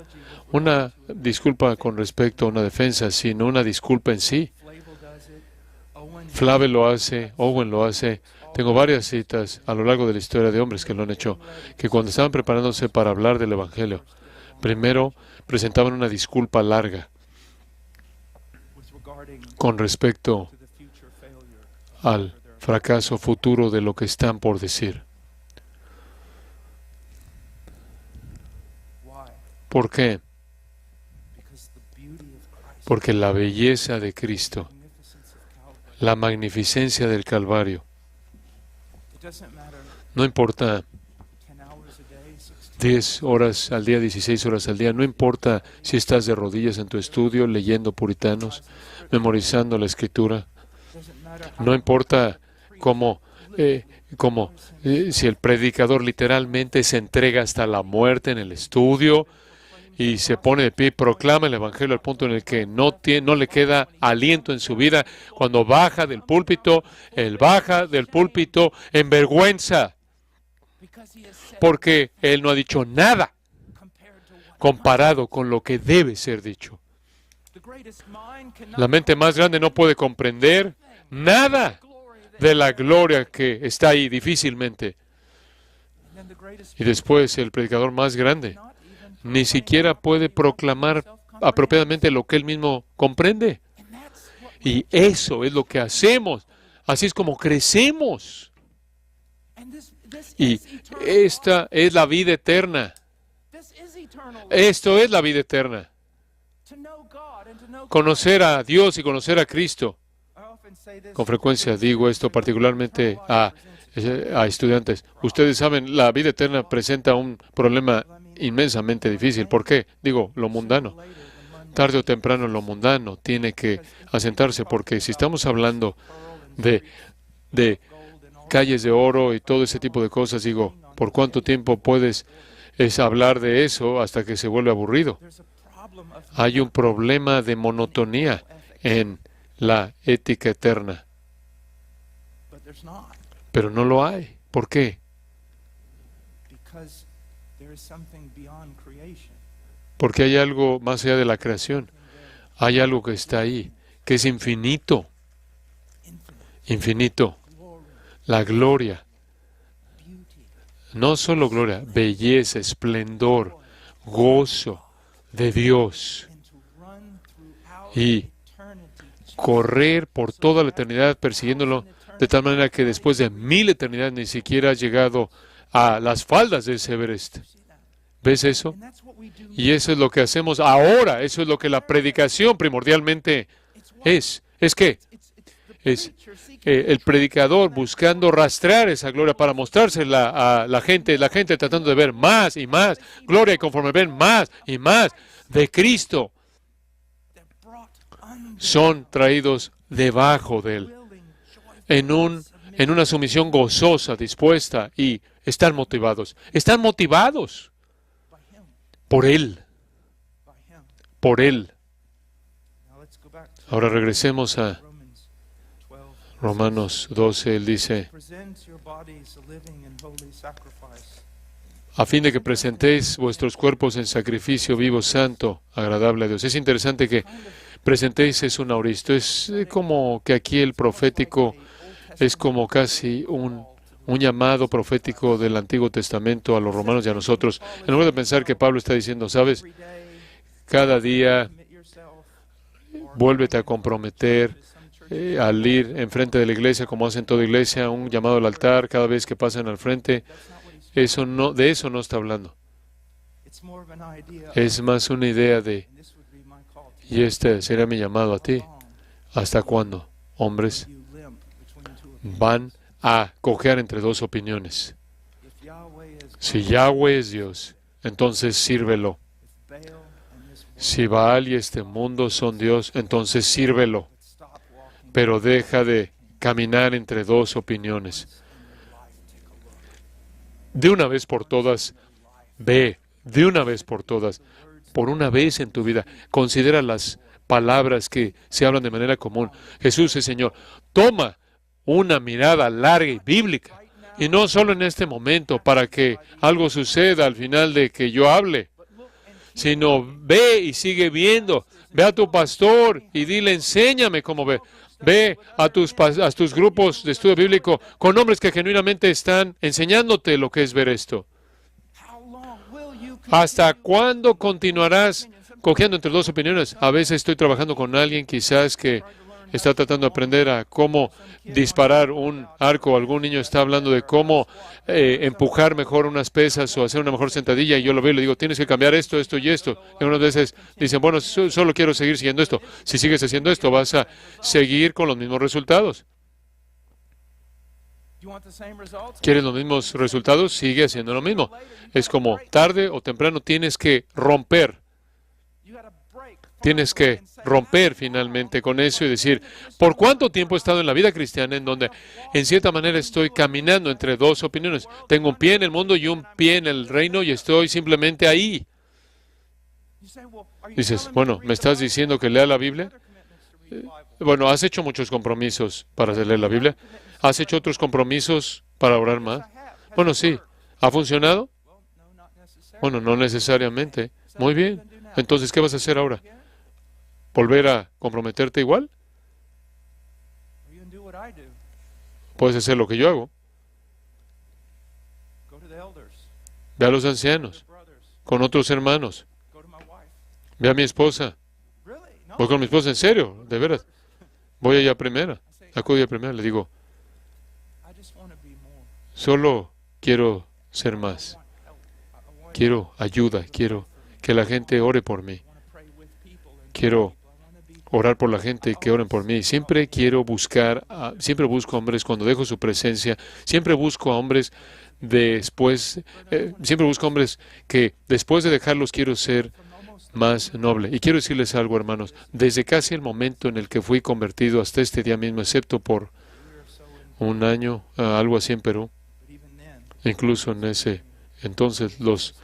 una disculpa con respecto a una defensa, sino una disculpa en sí. Flavel lo hace, Owen lo hace. Tengo varias citas a lo largo de la historia de hombres que lo han hecho, que cuando estaban preparándose para hablar del Evangelio, primero presentaban una disculpa larga con respecto al fracaso futuro de lo que están por decir. ¿Por qué? Porque la belleza de Cristo, la magnificencia del Calvario, no importa 10 horas al día, 16 horas al día, no importa si estás de rodillas en tu estudio, leyendo puritanos, memorizando la Escritura, no importa si el predicador literalmente se entrega hasta la muerte en el estudio y se pone de pie y proclama el Evangelio al punto en el que no le queda aliento en su vida. Cuando baja del púlpito, él baja del púlpito en vergüenza, porque él no ha dicho nada comparado con lo que debe ser dicho. La mente más grande no puede comprender nada de la gloria que está ahí difícilmente. Y después el predicador más grande ni siquiera puede proclamar apropiadamente lo que él mismo comprende. Y eso es lo que hacemos. Así es como crecemos. Y esta es la vida eterna. Esto es la vida eterna. Conocer a Dios y conocer a Cristo. Con frecuencia digo esto particularmente a estudiantes. Ustedes saben, la vida eterna presenta un problema inmensamente difícil. ¿Por qué? Digo, lo mundano. Tarde o temprano lo mundano tiene que asentarse, porque si estamos hablando de calles de oro y todo ese tipo de cosas, digo, ¿por cuánto tiempo puedes hablar de eso hasta que se vuelve aburrido? Hay un problema de monotonía en la ética eterna. Pero no lo hay. ¿Por qué? Porque hay algo más allá de la creación. Hay algo que está ahí, que es infinito. Infinito. La gloria. No solo gloria, belleza, esplendor, gozo de Dios. Y correr por toda la eternidad persiguiéndolo, de tal manera que después de 1000 eternidades ni siquiera has llegado a las faldas de ese Everest. ¿Ves eso? Y eso es lo que hacemos ahora. Eso es lo que la predicación primordialmente es. ¿Es qué? Es el predicador buscando rastrear esa gloria para mostrársela a la gente tratando de ver más y más gloria, y conforme ven más y más de Cristo, son traídos debajo de Él, en una sumisión gozosa, dispuesta, y están motivados. Están motivados por Él. Por Él. Ahora regresemos a Romanos 12. Él dice, a fin de que presentéis vuestros cuerpos en sacrificio vivo, santo, agradable a Dios. Es interesante que presentéis es un auristo. Es como que aquí el profético es como casi un llamado profético del Antiguo Testamento a los romanos y a nosotros. En lugar de pensar que Pablo está diciendo, ¿sabes? Cada día vuélvete a comprometer al ir enfrente de la iglesia, como hacen toda iglesia, un llamado al altar cada vez que pasan al frente. De eso no está hablando. Es más una idea de, y este será mi llamado a ti. ¿Hasta cuándo, hombres, van a cojear entre dos opiniones? Si Yahweh es Dios, entonces sírvelo. Si Baal y este mundo son Dios, entonces sírvelo. Pero deja de caminar entre dos opiniones. De una vez por todas, ve, de una vez por todas, por una vez en tu vida, considera las palabras que se hablan de manera común. Jesús es Señor. Toma una mirada larga y bíblica, y no solo en este momento para que algo suceda al final de que yo hable, sino ve y sigue viendo. Ve a tu pastor y dile, enséñame cómo ver. Ve a tus grupos de estudio bíblico con hombres que genuinamente están enseñándote lo que es ver esto. ¿Hasta cuándo continuarás cogiendo entre dos opiniones? A veces estoy trabajando con alguien quizás que está tratando de aprender a cómo disparar un arco. Algún niño está hablando de cómo empujar mejor unas pesas o hacer una mejor sentadilla, y yo lo veo y le digo, tienes que cambiar esto, esto y esto. Y unas veces dicen, bueno, solo quiero seguir siguiendo esto. Si sigues haciendo esto, vas a seguir con los mismos resultados. ¿Quieres los mismos resultados? Sigue haciendo lo mismo. Es como tarde o temprano tienes que romper. Tienes que romper finalmente con eso y decir, ¿por cuánto tiempo he estado en la vida cristiana en donde en cierta manera estoy caminando entre dos opiniones? Tengo un pie en el mundo y un pie en el reino y estoy simplemente ahí. Dices, bueno, ¿me estás diciendo que lea la Biblia? Bueno, has hecho muchos compromisos para leer la Biblia. ¿Has hecho otros compromisos para orar más? Bueno, sí. ¿Ha funcionado? Bueno, no necesariamente. Muy bien. Entonces, ¿qué vas a hacer ahora? ¿Volver a comprometerte igual? Puedes hacer lo que yo hago. Ve a los ancianos, con otros hermanos. Ve a mi esposa. Voy con mi esposa, en serio, de veras. Voy allá primera. Acudí a primera. Le digo, solo quiero ser más. Quiero ayuda. Quiero que la gente ore por mí. Quiero orar por la gente, que oren por mí. Siempre busco hombres cuando dejo su presencia. Siempre busco a hombres siempre busco hombres que después de dejarlos quiero ser más noble. Y quiero decirles algo, hermanos. Desde casi el momento en el que fui convertido hasta este día mismo, excepto por un año, algo así en Perú, incluso en ese entonces, los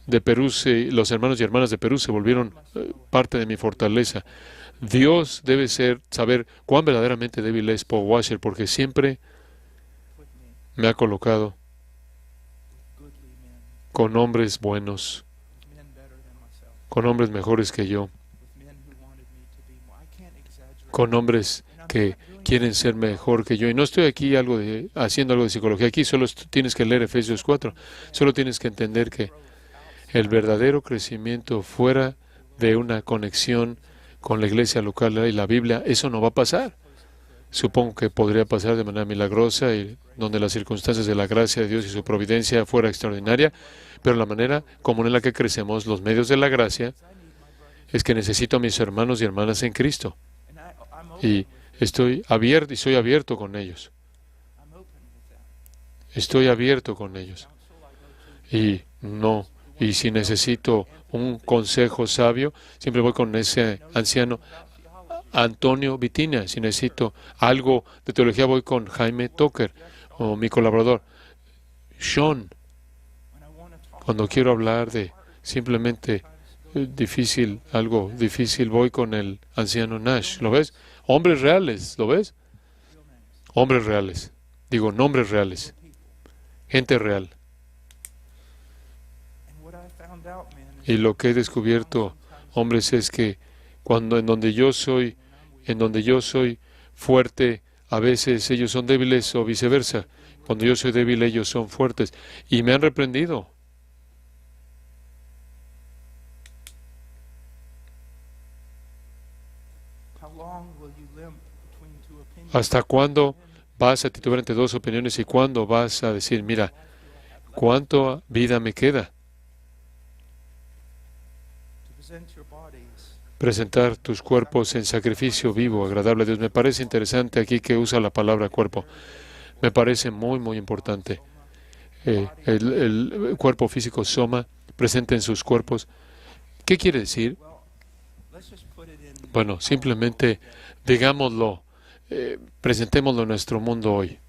hermanos y hermanas de Perú se volvieron parte de mi fortaleza. Dios debe saber cuán verdaderamente débil es Paul Washer, porque siempre me ha colocado con hombres buenos, con hombres mejores que yo, con hombres que quieren ser mejor que yo. Y no estoy aquí haciendo algo de psicología. Aquí solo tienes que leer Efesios 4. Solo tienes que entender que el verdadero crecimiento fuera de una conexión con la iglesia local y la Biblia, eso no va a pasar. Supongo que podría pasar de manera milagrosa y donde las circunstancias de la gracia de Dios y su providencia fuera extraordinaria, pero la manera común en la que crecemos, los medios de la gracia, es que necesito a mis hermanos y hermanas en Cristo. Y estoy abierto y soy abierto con ellos. Estoy abierto con ellos. Y si necesito un consejo sabio, siempre voy con ese anciano Antonio Vitina. Si necesito algo de teología, voy con Jaime Tucker o mi colaborador Sean. Cuando quiero hablar de simplemente algo difícil, voy con el anciano Nash. ¿Lo ves? Hombres reales, ¿lo ves? Hombres reales. Digo, nombres reales. Gente real. Y lo que he descubierto, hombres, es que en donde yo soy fuerte, a veces ellos son débiles o viceversa. Cuando yo soy débil, ellos son fuertes. Y me han reprendido. ¿Hasta cuándo vas a titubear entre dos opiniones y cuándo vas a decir, mira, cuánta vida me queda? Presentar tus cuerpos en sacrificio vivo, agradable a Dios. Me parece interesante aquí que usa la palabra cuerpo. Me parece muy, muy importante. El cuerpo físico soma, presenten sus cuerpos. ¿Qué quiere decir? Bueno, simplemente digámoslo, presentémoslo en nuestro mundo hoy.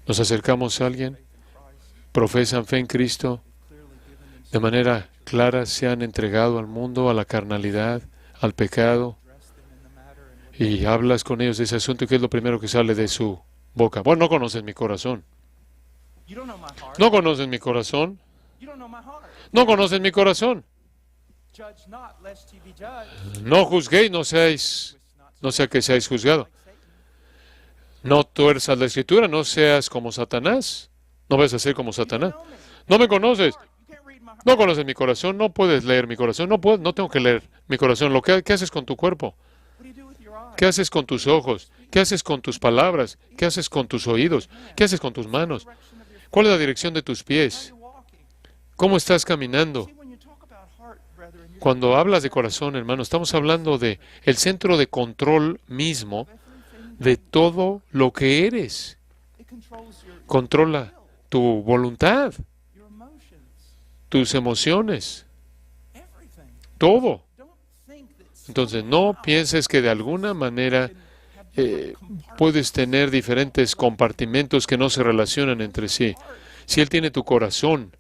Nos acercamos a alguien, profesan fe en Cristo, de manera clara se han entregado al mundo, a la carnalidad, al pecado, y hablas con ellos de ese asunto, y ¿qué es lo primero que sale de su boca? Bueno, no conoces mi corazón. No conoces mi corazón. No conoces mi corazón. No juzguéis, no sea que seáis juzgados. No tuerzas la Escritura, no seas como Satanás. No vas a ser como Satanás. No me conoces. No conoces mi corazón, no puedes leer mi corazón. No tengo que leer mi corazón. ¿Qué haces con tu cuerpo? ¿Qué haces con tus ojos? ¿Qué haces con tus palabras? ¿Qué haces con tus oídos? ¿Qué haces con tus manos? ¿Cuál es la dirección de tus pies? ¿Cómo estás caminando? Cuando hablas de corazón, hermano, estamos hablando de el centro de control mismo de todo lo que eres. Controla tu voluntad, tus emociones, todo. Entonces, no pienses que de alguna manera puedes tener diferentes compartimentos que no se relacionan entre sí. Si Él tiene tu corazón,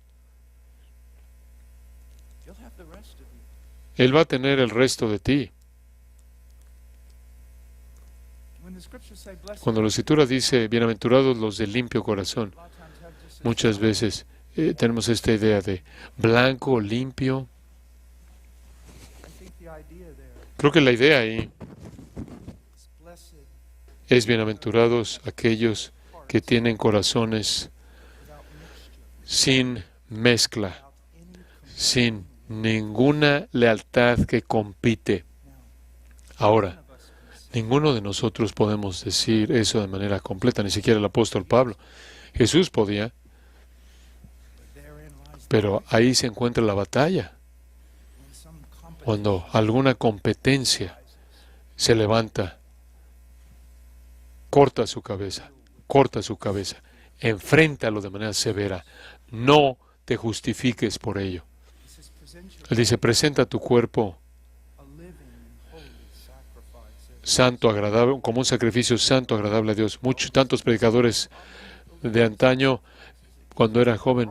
Él va a tener el resto de ti. Cuando la Escritura dice, bienaventurados los de limpio corazón, muchas veces tenemos esta idea de blanco, limpio. Creo que la idea ahí es bienaventurados aquellos que tienen corazones sin mezcla, sin ninguna lealtad que compite. Ahora, ninguno de nosotros podemos decir eso de manera completa, ni siquiera el apóstol Pablo. Jesús podía, pero ahí se encuentra la batalla. Cuando alguna competencia se levanta, corta su cabeza, enfréntalo de manera severa, no te justifiques por ello. Él dice, presenta tu cuerpo santo, agradable, como un sacrificio santo, agradable a Dios. Tantos predicadores de antaño, cuando era joven,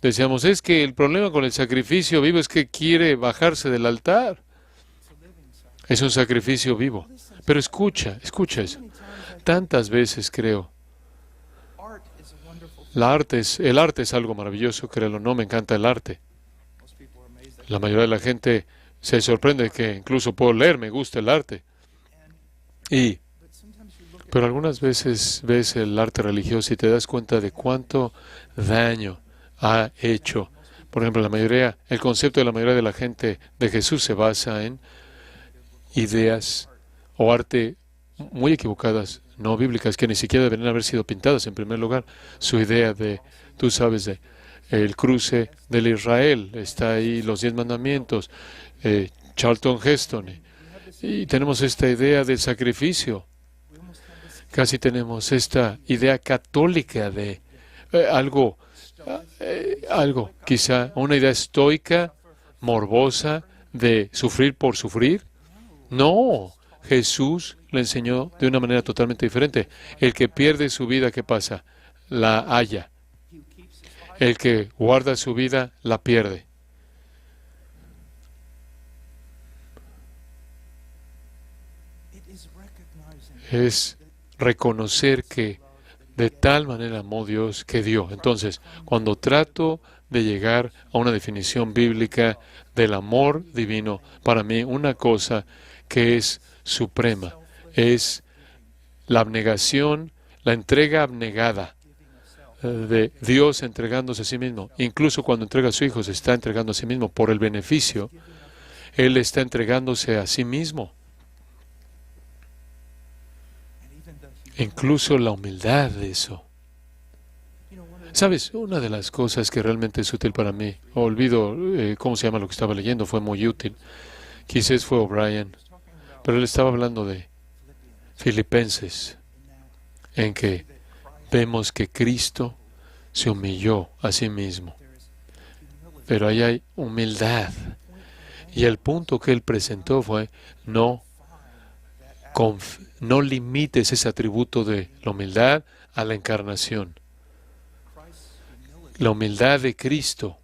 decíamos, es que el problema con el sacrificio vivo es que quiere bajarse del altar. Es un sacrificio vivo. Pero escucha eso. Tantas veces creo, el arte es algo maravilloso, créelo, no me encanta el arte. La mayoría de la gente se sorprende que incluso puedo leer, me gusta el arte. Pero algunas veces ves el arte religioso y te das cuenta de cuánto daño ha hecho. Por ejemplo, el concepto de la mayoría de la gente de Jesús se basa en ideas o arte muy equivocadas, no bíblicas, que ni siquiera deberían haber sido pintadas en primer lugar. Su idea de, tú sabes, de el cruce del Israel, está ahí los 10 mandamientos, Charlton Heston, y tenemos esta idea del sacrificio. Casi tenemos esta idea católica de algo, quizá una idea estoica, morbosa, de sufrir por sufrir. No, Jesús le enseñó de una manera totalmente diferente. El que pierde su vida, ¿qué pasa? La halla. El que guarda su vida, la pierde. Es reconocer que de tal manera amó Dios que dio. Entonces, cuando trato de llegar a una definición bíblica del amor divino, para mí una cosa que es suprema es la abnegación, la entrega abnegada de Dios entregándose a sí mismo. Incluso cuando entrega a su Hijo, se está entregando a sí mismo por el beneficio. Él está entregándose a sí mismo. Incluso la humildad de eso. ¿Sabes? Una de las cosas que realmente es útil para mí, olvido cómo se llama lo que estaba leyendo, fue muy útil. Quizás fue O'Brien, pero él estaba hablando de Filipenses, en que vemos que Cristo se humilló a sí mismo. Pero ahí hay humildad. Y el punto que él presentó fue, no limites ese atributo de la humildad a la encarnación. La humildad de Cristo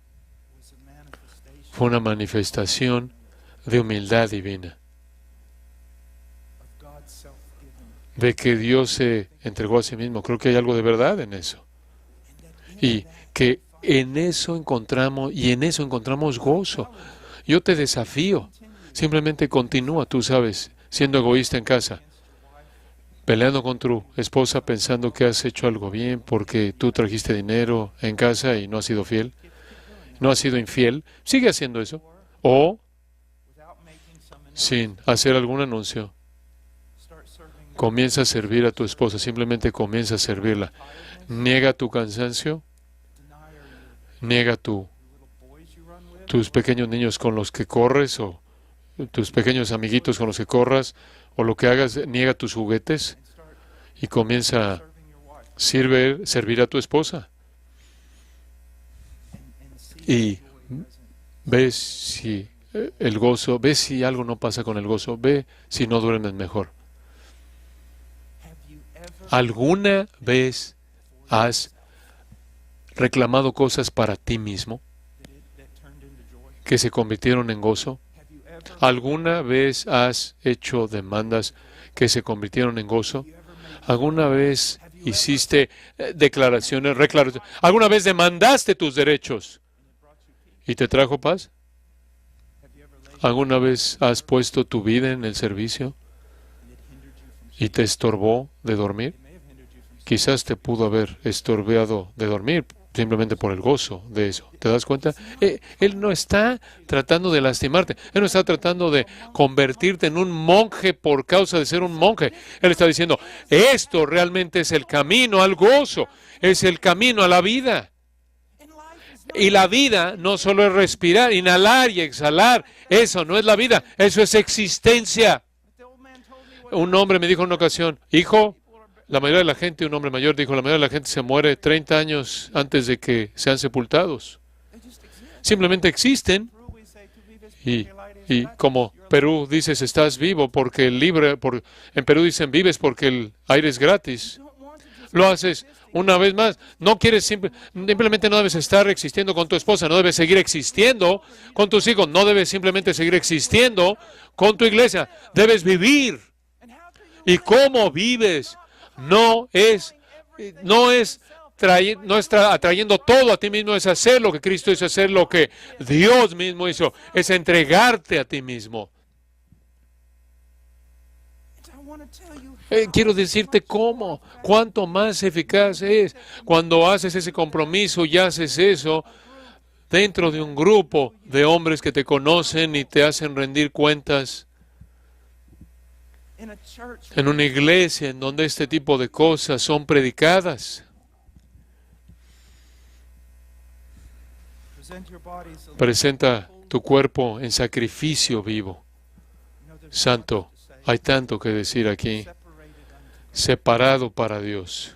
fue una manifestación de humildad divina, de que Dios se entregó a sí mismo. Creo que hay algo de verdad en eso. Y que en eso encontramos gozo. Yo te desafío. Simplemente continúa, tú sabes, siendo egoísta en casa, peleando con tu esposa pensando que has hecho algo bien porque tú trajiste dinero en casa y no has sido fiel, no has sido infiel. Sigue haciendo eso. O, sin hacer algún anuncio, comienza a servir a tu esposa. Simplemente comienza a servirla. Niega tu cansancio. Niega tus pequeños niños con los que corres o tus pequeños amiguitos con los que corras o lo que hagas. Niega tus juguetes y comienza a servir a tu esposa. Y ves si el gozo, ves si algo no pasa con el gozo, ve si no duermes mejor. ¿Alguna vez has reclamado cosas para ti mismo que se convirtieron en gozo? ¿Alguna vez has hecho demandas que se convirtieron en gozo? ¿Alguna vez hiciste declaraciones? ¿Alguna vez demandaste tus derechos y te trajo paz? ¿Alguna vez has puesto tu vida en el servicio y te estorbó de dormir? Quizás te pudo haber estorbeado de dormir simplemente por el gozo de eso. ¿Te das cuenta? Él no está tratando de lastimarte. Él no está tratando de convertirte en un monje por causa de ser un monje. Él está diciendo, esto realmente es el camino al gozo. Es el camino a la vida. Y la vida no solo es respirar, inhalar y exhalar. Eso no es la vida. Eso es existencia. Un hombre me dijo en una ocasión, hijo, la mayoría de la gente, un hombre mayor dijo, la mayoría de la gente se muere 30 años antes de que sean sepultados. Simplemente existen. Y como Perú dices, estás vivo porque en Perú dicen, vives porque el aire es gratis. Lo haces una vez más. No quieres simplemente no debes estar existiendo con tu esposa, no debes seguir existiendo con tus hijos, no debes simplemente seguir existiendo con tu iglesia. Debes vivir. ¿Y cómo vives? No es atrayendo todo a ti mismo, es hacer lo que Cristo hizo, hacer lo que Dios mismo hizo, es entregarte a ti mismo. Quiero decirte cuánto más eficaz es cuando haces ese compromiso y haces eso dentro de un grupo de hombres que te conocen y te hacen rendir cuentas. en una iglesia en donde este tipo de cosas son predicadas. Presenta tu cuerpo en sacrificio vivo, santo. Hay tanto que decir aquí. Separado para Dios.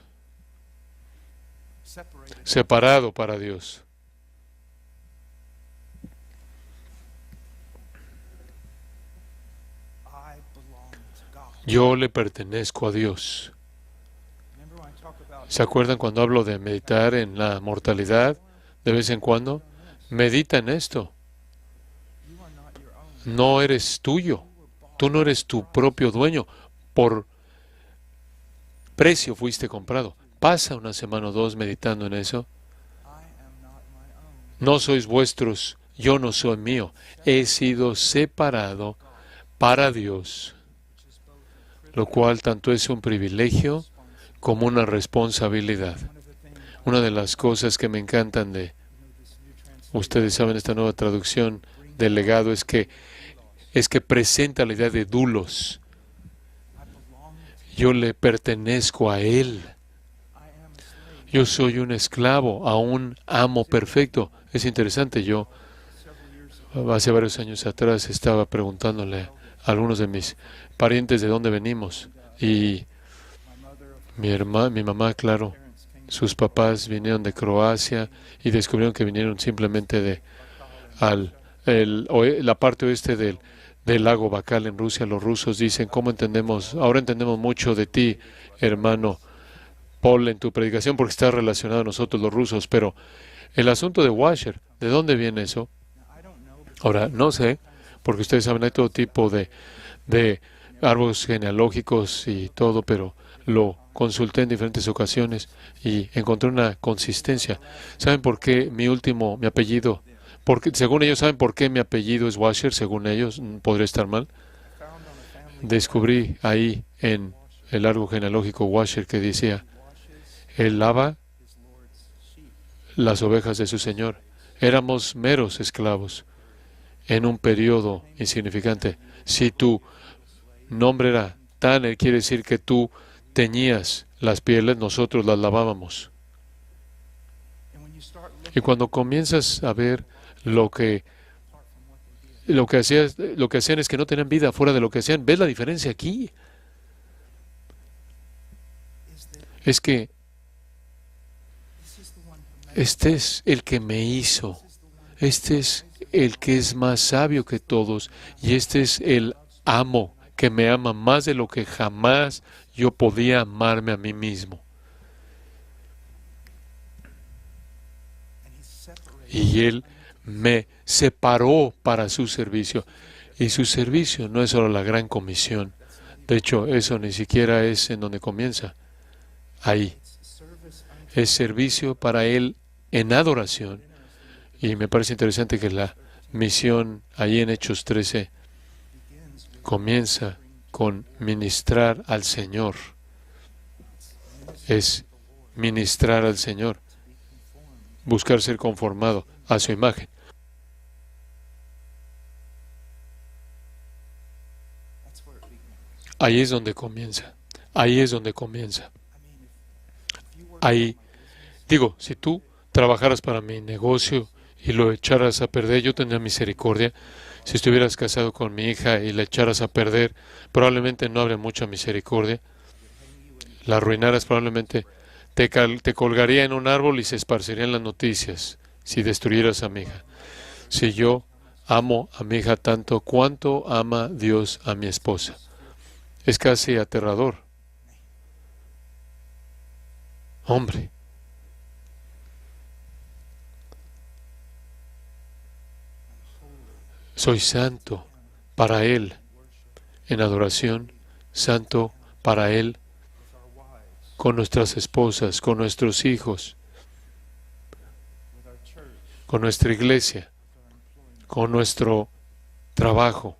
Separado para Dios. Yo le pertenezco a Dios. ¿Se acuerdan cuando hablo de meditar en la mortalidad de vez en cuando? Medita en esto. No eres tuyo. Tú no eres tu propio dueño. Por precio fuiste comprado. Pasa una semana o dos meditando en eso. No sois vuestros, yo no soy mío. He sido separado para Dios, lo cual tanto es un privilegio como una responsabilidad. Una de las cosas que me encantan de, ustedes saben, esta nueva traducción del legado es que presenta la idea de doulos. Yo le pertenezco a Él. Yo soy un esclavo a un amo perfecto. Es interesante, yo hace varios años atrás estaba preguntándole a algunos de mis parientes de dónde venimos. Y mi mamá, claro, sus papás vinieron de Croacia y descubrieron que vinieron simplemente de la parte oeste del lago Baikal en Rusia. Los rusos dicen, ¿cómo entendemos? Ahora entendemos mucho de ti, hermano Paul, en tu predicación, porque está relacionado a nosotros los rusos, pero el asunto de Washer, ¿de dónde viene eso? Ahora, no sé, porque ustedes saben, hay todo tipo de árboles genealógicos y todo, pero lo consulté en diferentes ocasiones y encontré una consistencia. ¿Saben por qué mi apellido? Porque, según ellos, ¿saben por qué mi apellido es Washer? Según ellos, podría estar mal. Descubrí ahí en el árbol genealógico Washer que decía, Él lava las ovejas de su Señor. Éramos meros esclavos en un periodo insignificante. Si tu nombre era Tanner, quiere decir que tú teñías las pieles, nosotros las lavábamos. Y cuando comienzas a ver lo que hacían es que no tenían vida fuera de lo que hacían, ¿ves la diferencia aquí? Es que este es el que me hizo, este es el que es más sabio que todos, y este es el amo que me ama más de lo que jamás yo podía amarme a mí mismo. Y Él me separó para su servicio. Y su servicio no es solo la gran comisión. De hecho, eso ni siquiera es en donde comienza. Ahí. Es servicio para Él en adoración. Y me parece interesante que la misión ahí en Hechos 13 comienza con ministrar al Señor. Es ministrar al Señor. Buscar ser conformado a su imagen. Ahí es donde comienza. Ahí es donde comienza. Ahí, digo, si tú trabajaras para mi negocio y lo echaras a perder, yo tendría misericordia. Si estuvieras casado con mi hija y la echaras a perder, probablemente no habría mucha misericordia. La arruinaras, probablemente te colgaría en un árbol y se esparcirían las noticias si destruyeras a mi hija. Si yo amo a mi hija tanto, ¿cuánto ama Dios a mi esposa? Es casi aterrador. Hombre. Soy santo para Él en adoración, santo para Él con nuestras esposas, con nuestros hijos, con nuestra iglesia, con nuestro trabajo.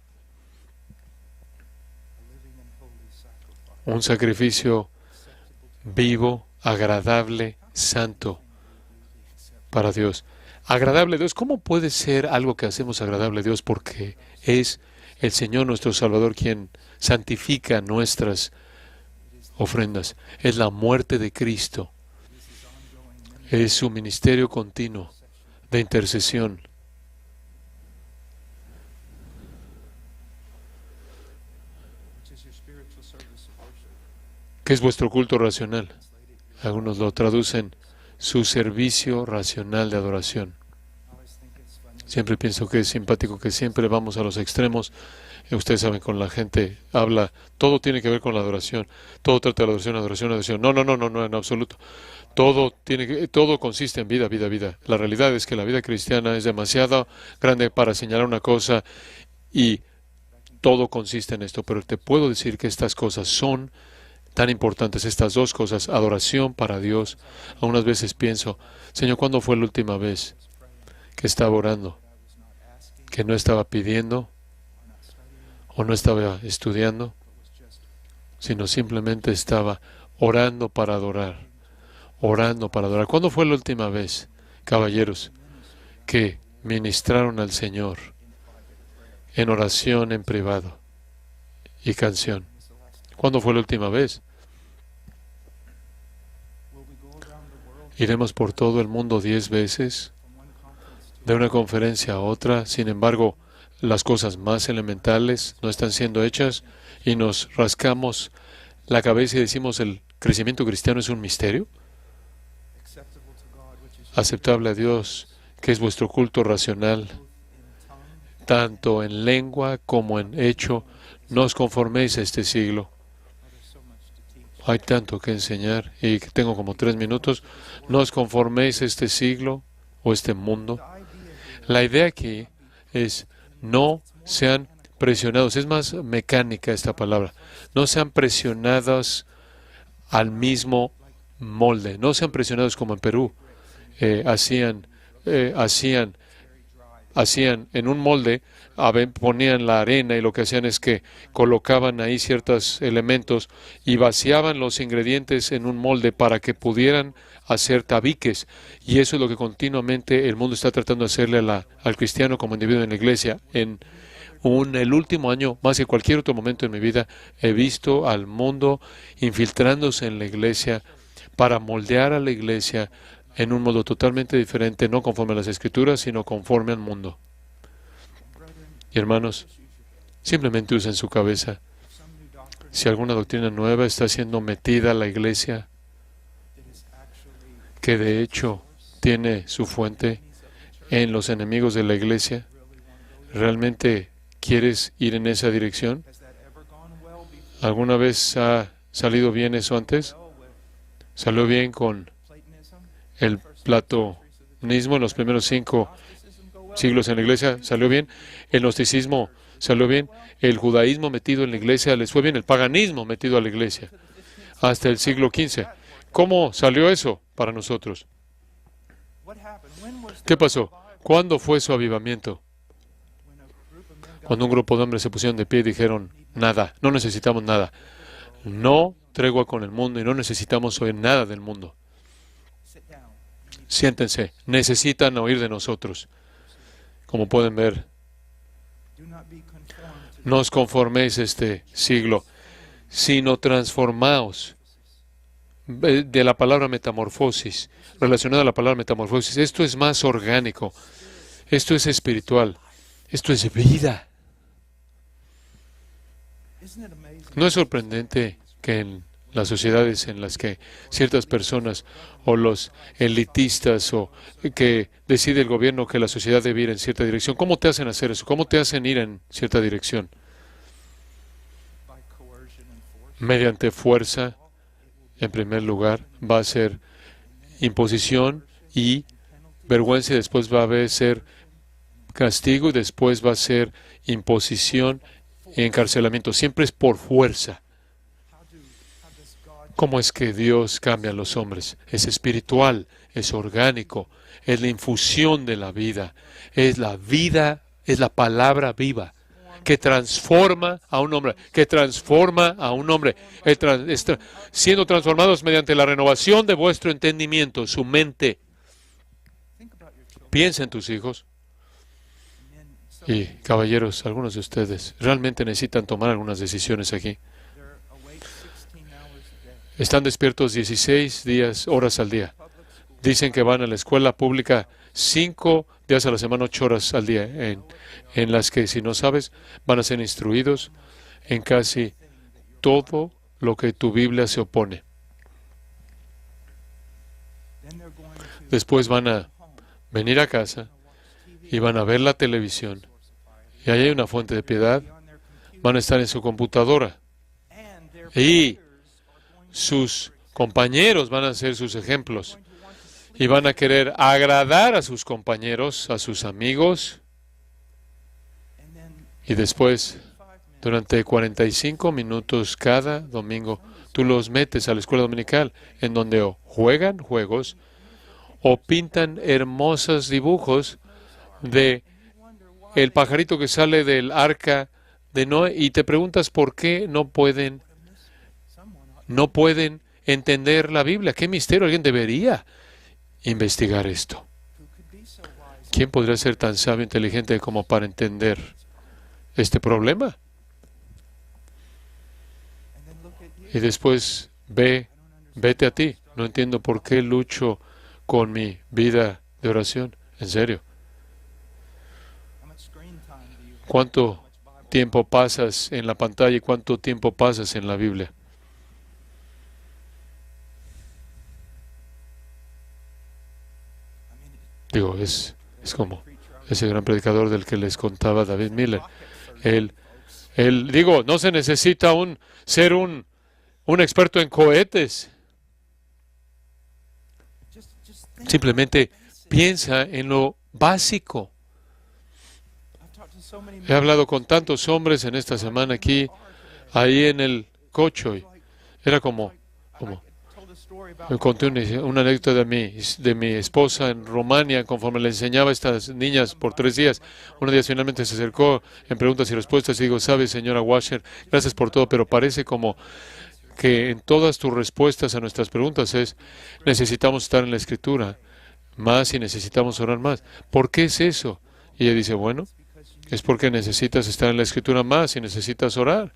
Un sacrificio vivo, agradable, santo para Dios. Agradable a Dios. ¿Cómo puede ser algo que hacemos agradable a Dios? Porque es el Señor nuestro Salvador quien santifica nuestras ofrendas. Es la muerte de Cristo. Es su ministerio continuo de intercesión. ¿Qué es vuestro culto racional? Algunos lo traducen su servicio racional de adoración. Siempre pienso que es simpático que siempre vamos a los extremos. Ustedes saben, con la gente habla, todo tiene que ver con la adoración. Todo trata de la adoración, adoración, adoración. No, en absoluto. Todo consiste en vida, vida, vida. La realidad es que la vida cristiana es demasiado grande para señalar una cosa y todo consiste en esto. Pero te puedo decir que estas cosas son tan importantes, estas dos cosas, adoración para Dios. Algunas veces pienso, Señor, ¿cuándo fue la última vez que estaba orando? Que no estaba pidiendo o no estaba estudiando, sino simplemente estaba orando para adorar, orando para adorar. ¿Cuándo fue la última vez, caballeros, que ministraron al Señor en oración en privado y canción? ¿Cuándo fue la última vez? Iremos por todo el mundo 10 veces, de una conferencia a otra. Sin embargo, las cosas más elementales no están siendo hechas y nos rascamos la cabeza y decimos, ¿el crecimiento cristiano es un misterio? Aceptable a Dios, que es vuestro culto racional, tanto en lengua como en hecho. No os conforméis a este siglo. Hay tanto que enseñar y tengo como 3 minutos. No os conforméis a este siglo o este mundo. La idea aquí es no sean presionados. Es más mecánica esta palabra. No sean presionados al mismo molde. No sean presionados como en Perú. Hacían en un molde, ponían la arena y lo que hacían es que colocaban ahí ciertos elementos y vaciaban los ingredientes en un molde para que pudieran hacer tabiques. Y eso es lo que continuamente el mundo está tratando de hacerle al cristiano como individuo en la iglesia. En el último año, más que cualquier otro momento en mi vida, he visto al mundo infiltrándose en la iglesia para moldear a la iglesia en un modo totalmente diferente, no conforme a las Escrituras, sino conforme al mundo. Y hermanos, simplemente usen su cabeza. Si alguna doctrina nueva está siendo metida a la iglesia, que de hecho tiene su fuente en los enemigos de la iglesia, ¿realmente quieres ir en esa dirección? ¿Alguna vez ha salido bien eso antes? ¿Salió bien con el platonismo en los primeros 5 siglos en la iglesia? ¿Salió bien? ¿El gnosticismo salió bien? ¿El judaísmo metido en la iglesia les fue bien? ¿El paganismo metido a la iglesia? Hasta el siglo XV. ¿Cómo salió eso para nosotros? ¿Qué pasó? ¿Cuándo fue su avivamiento? Cuando un grupo de hombres se pusieron de pie y dijeron, nada, no necesitamos nada. No tregua con el mundo y no necesitamos oír nada del mundo. Siéntense, necesitan oír de nosotros. Como pueden ver, no os conforméis este siglo, sino transformaos. De la palabra metamorfosis, relacionada a la palabra metamorfosis, esto es más orgánico, esto es espiritual, esto es vida. ¿No es sorprendente que en las sociedades en las que ciertas personas o los elitistas o que decide el gobierno que la sociedad debe ir en cierta dirección, cómo te hacen hacer eso? ¿Cómo te hacen ir en cierta dirección? Mediante fuerza, en primer lugar, va a ser imposición y vergüenza, y después va a ser castigo y después va a ser imposición y encarcelamiento. Siempre es por fuerza. ¿Cómo es que Dios cambia a los hombres? Es espiritual, es orgánico, es la infusión de la vida, es la palabra viva que transforma a un hombre, siendo transformados mediante la renovación de vuestro entendimiento, su mente. Piensa en tus hijos. Y caballeros, algunos de ustedes realmente necesitan tomar algunas decisiones aquí. Están despiertos 16 horas al día. Dicen que van a la escuela pública 5 días a la semana, 8 horas al día, en las que, si no sabes, van a ser instruidos en casi todo lo que tu Biblia se opone. Después van a venir a casa y van a ver la televisión. Y ahí hay una fuente de piedad. Van a estar en su computadora. Y sus compañeros van a ser sus ejemplos. Y van a querer agradar a sus compañeros, a sus amigos. Y después, durante 45 minutos cada domingo, tú los metes a la escuela dominical, en donde o juegan juegos o pintan hermosos dibujos de el pajarito que sale del arca de Noé, y te preguntas por qué no pueden entender la Biblia. ¿Qué misterio? Alguien debería investigar esto. ¿Quién podría ser tan sabio e inteligente como para entender este problema? Y después vete a ti. No entiendo por qué lucho con mi vida de oración. En serio. ¿Cuánto tiempo pasas en la pantalla y cuánto tiempo pasas en la Biblia? Digo, es como ese gran predicador del que les contaba David Miller. Digo, no se necesita ser un experto en cohetes. Simplemente piensa en lo básico. He hablado con tantos hombres en esta semana aquí, ahí en el coche. Y era como me conté una anécdota de mi esposa en Rumania, conforme le enseñaba a estas niñas por 3 días. Un día finalmente se acercó en preguntas y respuestas y digo, sabe, señora Washer, gracias por todo, pero parece como que en todas tus respuestas a nuestras preguntas necesitamos estar en la Escritura más y necesitamos orar más. ¿Por qué es eso? Y ella dice, bueno, es porque necesitas estar en la Escritura más y necesitas orar.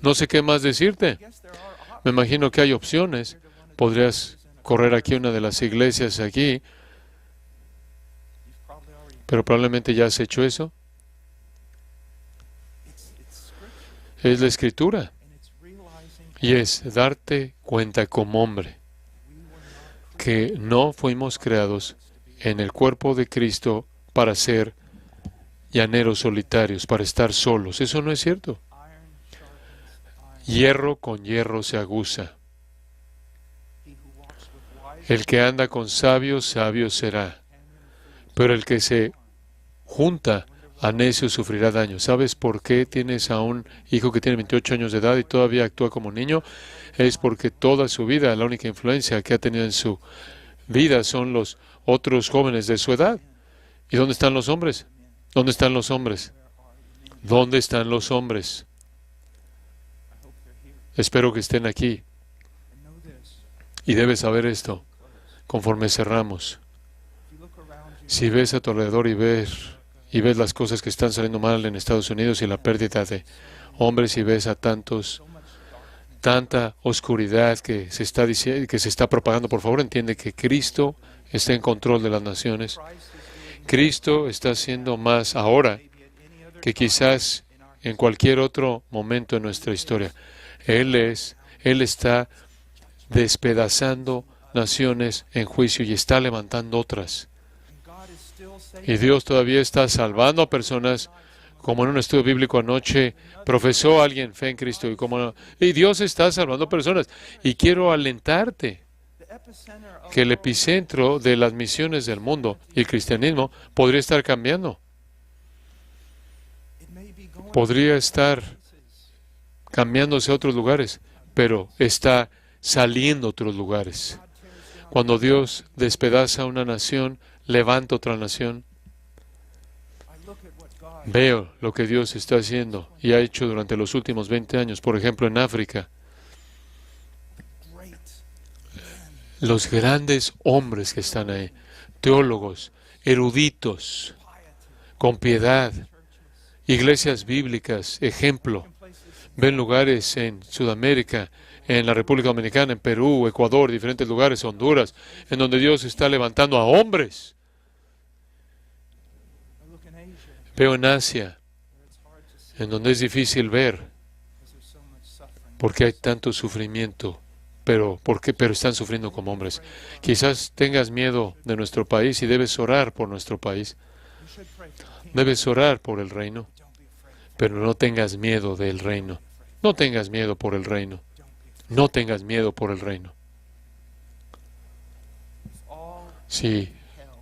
No sé qué más decirte. Me imagino que hay opciones. Podrías correr aquí a una de las iglesias aquí, pero probablemente ya has hecho eso. Es la Escritura. Y es darte cuenta como hombre que no fuimos creados en el cuerpo de Cristo para ser llaneros solitarios, para estar solos. Eso no es cierto. Hierro con hierro se aguza. El que anda con sabios, sabio será. Pero el que se junta a necio sufrirá daño. ¿Sabes por qué tienes a un hijo que tiene 28 años de edad y todavía actúa como niño? Es porque toda su vida, la única influencia que ha tenido en su vida son los otros jóvenes de su edad. ¿Y dónde están los hombres? ¿Dónde están los hombres? ¿Dónde están los hombres? Espero que estén aquí. Y debes saber esto, conforme cerramos. Si ves a tu alrededor y ves las cosas que están saliendo mal en Estados Unidos y la pérdida de hombres, y ves a tanta oscuridad que se está propagando, por favor entiende que Cristo está en control de las naciones. Cristo está haciendo más ahora que quizás en cualquier otro momento en nuestra historia. Él está despedazando naciones en juicio y está levantando otras. Y Dios todavía está salvando a personas, como en un estudio bíblico anoche profesó alguien fe en Cristo, y Dios está salvando personas. Y quiero alentarte que el epicentro de las misiones del mundo y el cristianismo podría estar cambiando. Podría estar cambiándose a otros lugares, pero está saliendo a otros lugares. Cuando Dios despedaza una nación, levanta otra nación. Veo lo que Dios está haciendo y ha hecho durante los últimos 20 años, por ejemplo, en África. Los grandes hombres que están ahí, teólogos, eruditos, con piedad, iglesias bíblicas, ejemplo. Ven lugares en Sudamérica, en la República Dominicana, en Perú, Ecuador, diferentes lugares, Honduras, en donde Dios está levantando a hombres. Veo en Asia, en donde es difícil ver, porque hay tanto sufrimiento, pero están sufriendo como hombres. Quizás tengas miedo de nuestro país y debes orar por nuestro país. Debes orar por el reino, pero no tengas miedo del reino. No tengas miedo por el reino. No tengas miedo por el reino. Si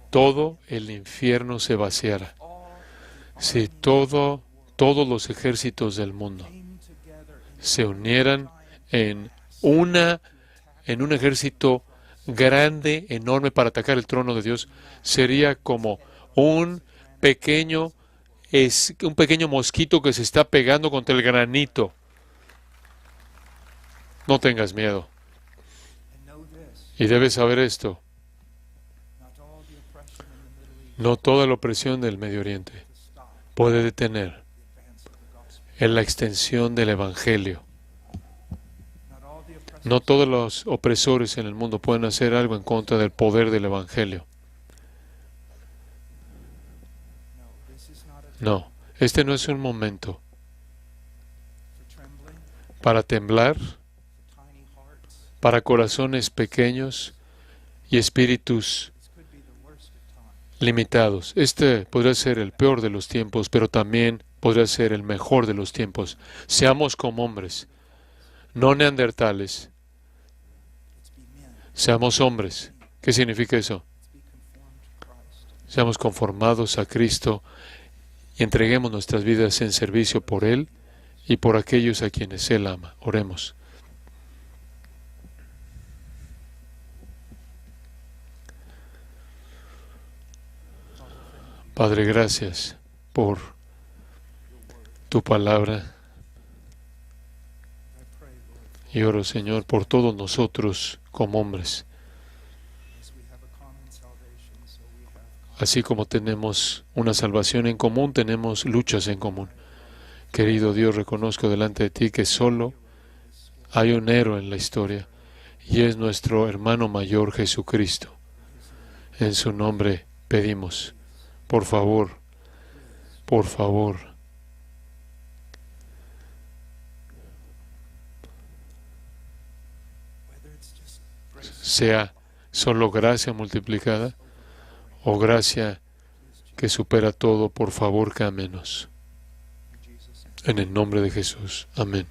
todo el infierno se vaciara, si todos los ejércitos del mundo se unieran en un ejército grande, enorme para atacar el trono de Dios, sería como un pequeño mosquito que se está pegando contra el granito. No tengas miedo. Y debes saber esto. No toda la opresión del Medio Oriente puede detener en la extensión del Evangelio. No todos los opresores en el mundo pueden hacer algo en contra del poder del Evangelio. No, este no es un momento para temblar, para corazones pequeños y espíritus limitados. Este podría ser el peor de los tiempos, pero también podría ser el mejor de los tiempos. Seamos como hombres, no neandertales. Seamos hombres. ¿Qué significa eso? Seamos conformados a Cristo y entreguemos nuestras vidas en servicio por Él y por aquellos a quienes Él ama. Oremos. Padre, gracias por tu palabra. Y oro, Señor, por todos nosotros como hombres. Así como tenemos una salvación en común, tenemos luchas en común. Querido Dios, reconozco delante de ti que solo hay un héroe en la historia, y es nuestro hermano mayor Jesucristo. En su nombre pedimos, por favor, sea solo gracia multiplicada o gracia que supera todo, por favor, que ámenos. En el nombre de Jesús. Amén.